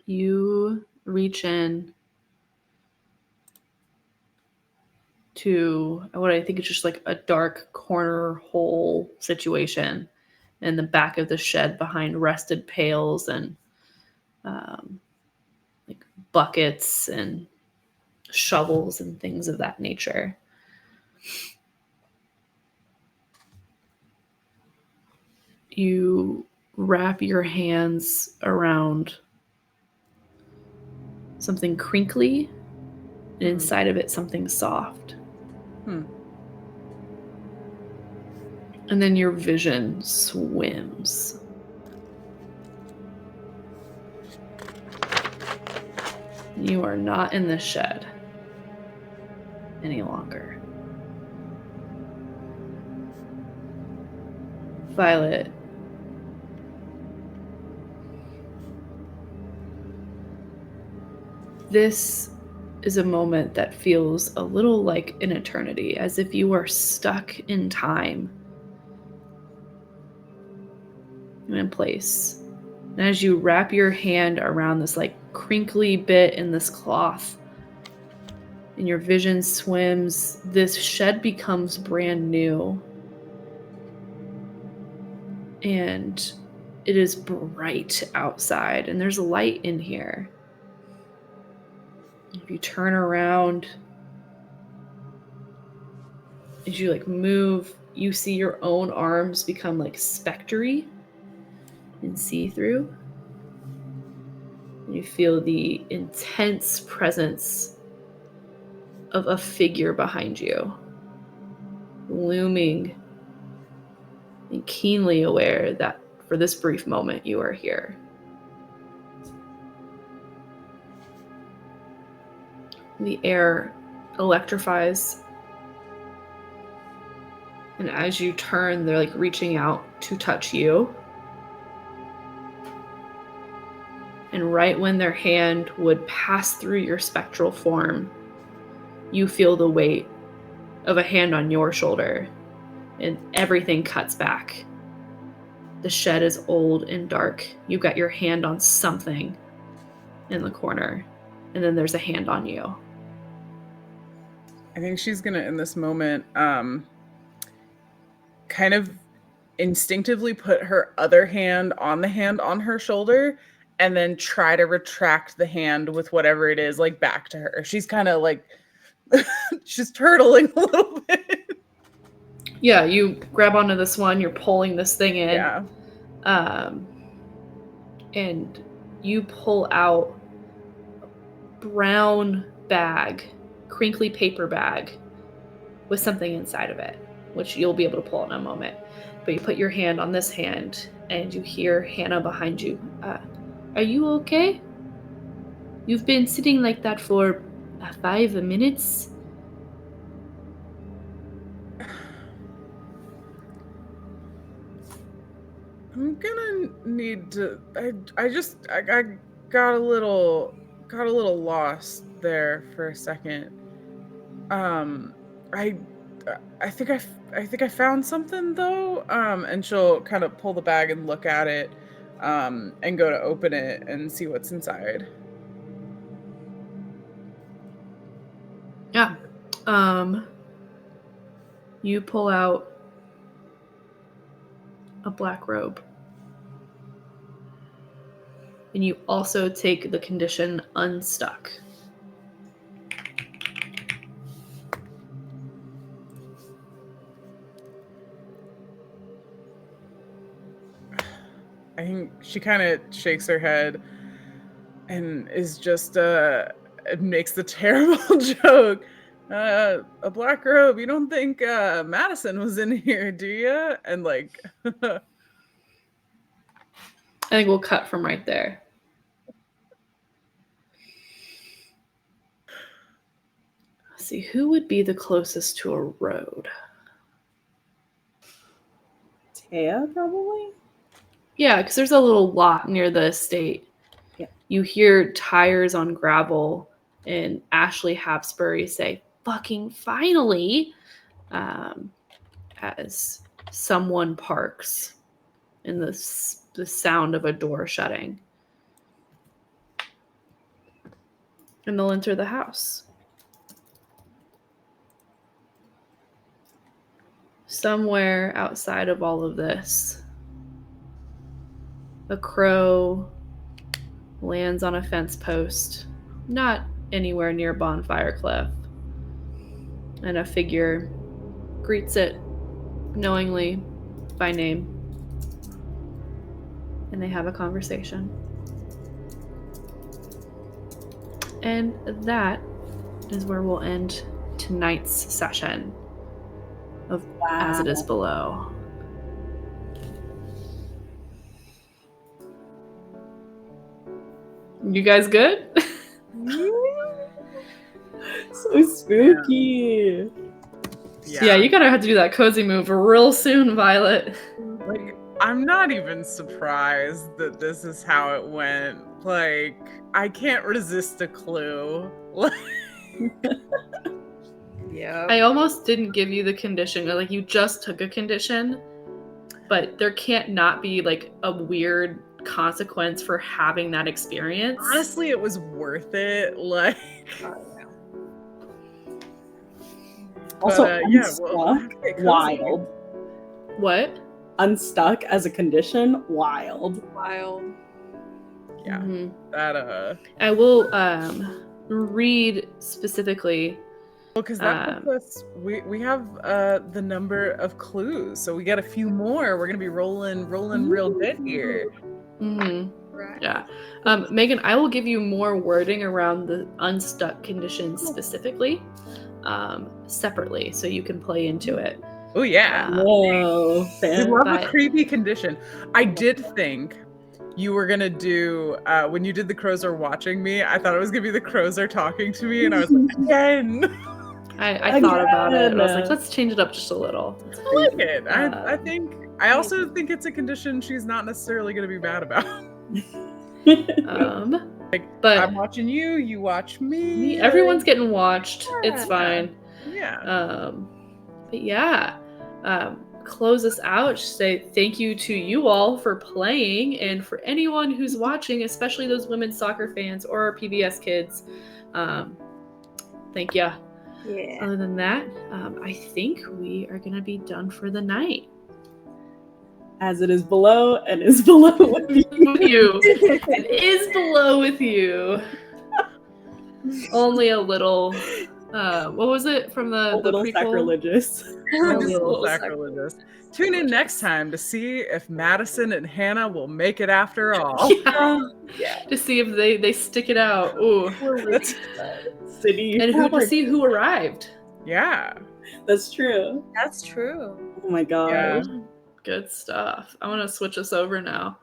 You reach in to what I think is just like a dark corner hole situation in the back of the shed behind rusted pails and like buckets and shovels and things of that nature. You wrap your hands around something crinkly, and inside of it something soft. And then your vision swims. You are not in the shed any longer. Violet, this is a moment that feels a little like an eternity, as if you are stuck in time and in place. And as you wrap your hand around this like crinkly bit in this cloth, and your vision swims, this shed becomes brand new. And it is bright outside, and there's a light in here. If you turn around, as you like move, you see your own arms become like spectre-y and see-through. You feel the intense presence of a figure behind you, looming and keenly aware that for this brief moment you are here. The air electrifies, and as you turn, they're like reaching out to touch you. And right when their hand would pass through your spectral form, you feel the weight of a hand on your shoulder, and everything cuts back. The shed is old and dark. You've got your hand on something in the corner, and then there's a hand on you. I think she's gonna, in this moment, kind of instinctively put her other hand on the hand on her shoulder and then try to retract the hand with whatever it is, like, back to her. She's kind of like, she's turtling a little bit. Yeah, you grab onto this one, you're pulling this thing in. Yeah. And you pull out a brown bag, crinkly paper bag with something inside of it, which you'll be able to pull in a moment. But you put your hand on this hand and you hear Hannah behind you. Are you okay? You've been sitting like that for 5 minutes. I'm gonna need to. I got a little lost there for a second. I think I found something though. And she'll kind of pull the bag and look at it, and go to open it and see what's inside. Yeah. You pull out a black robe. And you also take the condition unstuck. I think she kind of shakes her head and is just makes the terrible joke. A black robe. You don't think Madison was in here, do you? And like, I think we'll cut from right there. Let's see, who would be the closest to a road? Thea, probably? Yeah, because there's a little lot near the estate. Yeah. You hear tires on gravel and Ashley Hapsbury say, "Fucking finally," as someone parks in the sound of a door shutting. And they'll enter the house. Somewhere outside of all of this, a crow lands on a fence post, not anywhere near Bonfire Cliff, and a figure greets it knowingly by name, and they have a conversation. And that is where we'll end tonight's session of As It Is Below. You guys good? So spooky. Yeah, you're gonna have to do that cozy move real soon, Violet. Like, I'm not even surprised that this is how it went. Like, I can't resist a clue. Yeah. I almost didn't give you the condition. Like, you just took a condition, but there can't not be like a weird consequence for having that experience. Honestly, it was worth it. Like, Also, yeah, unstuck, get cozy. wild. What? Unstuck as a condition, wild. Wild. Yeah, Mm-hmm. that I will read specifically. well, because that puts us, we have the number of clues, so we got a few more. We're gonna be rolling real good here. Mm-hmm. Right. Yeah. Megan, I will give you more wording around the unstuck condition specifically, separately, so you can play into it. Oh yeah. Whoa. We love a But- creepy condition. I did think you were gonna do when you did the crows are watching me. I thought it was gonna be the crows are talking to me, and I was like, again. I thought about it, and I was like, let's change it up just a little. I like it. I think. I also think it's a condition she's not necessarily gonna be mad about. But I'm watching you. You watch me. everyone's getting watched. It's fine. Yeah. But yeah, close us out. Say thank you to you all for playing, and for anyone who's watching, especially those women's soccer fans or our PBS kids. Thank you. Yeah. Other than that, I think we are gonna be done for the night. As it is below and is below with you. With you. It is below with you. Only a little. What was it from the little prequel? Sacrilegious. Only a little sacrilegious. Tune in next time to see if Madison and Hannah will make it after all. Yeah. To see if they stick it out. Ooh. That's City. And who to see who arrived. Yeah. That's true. That's true. Oh my god. Yeah. Good stuff. I want to switch us over now.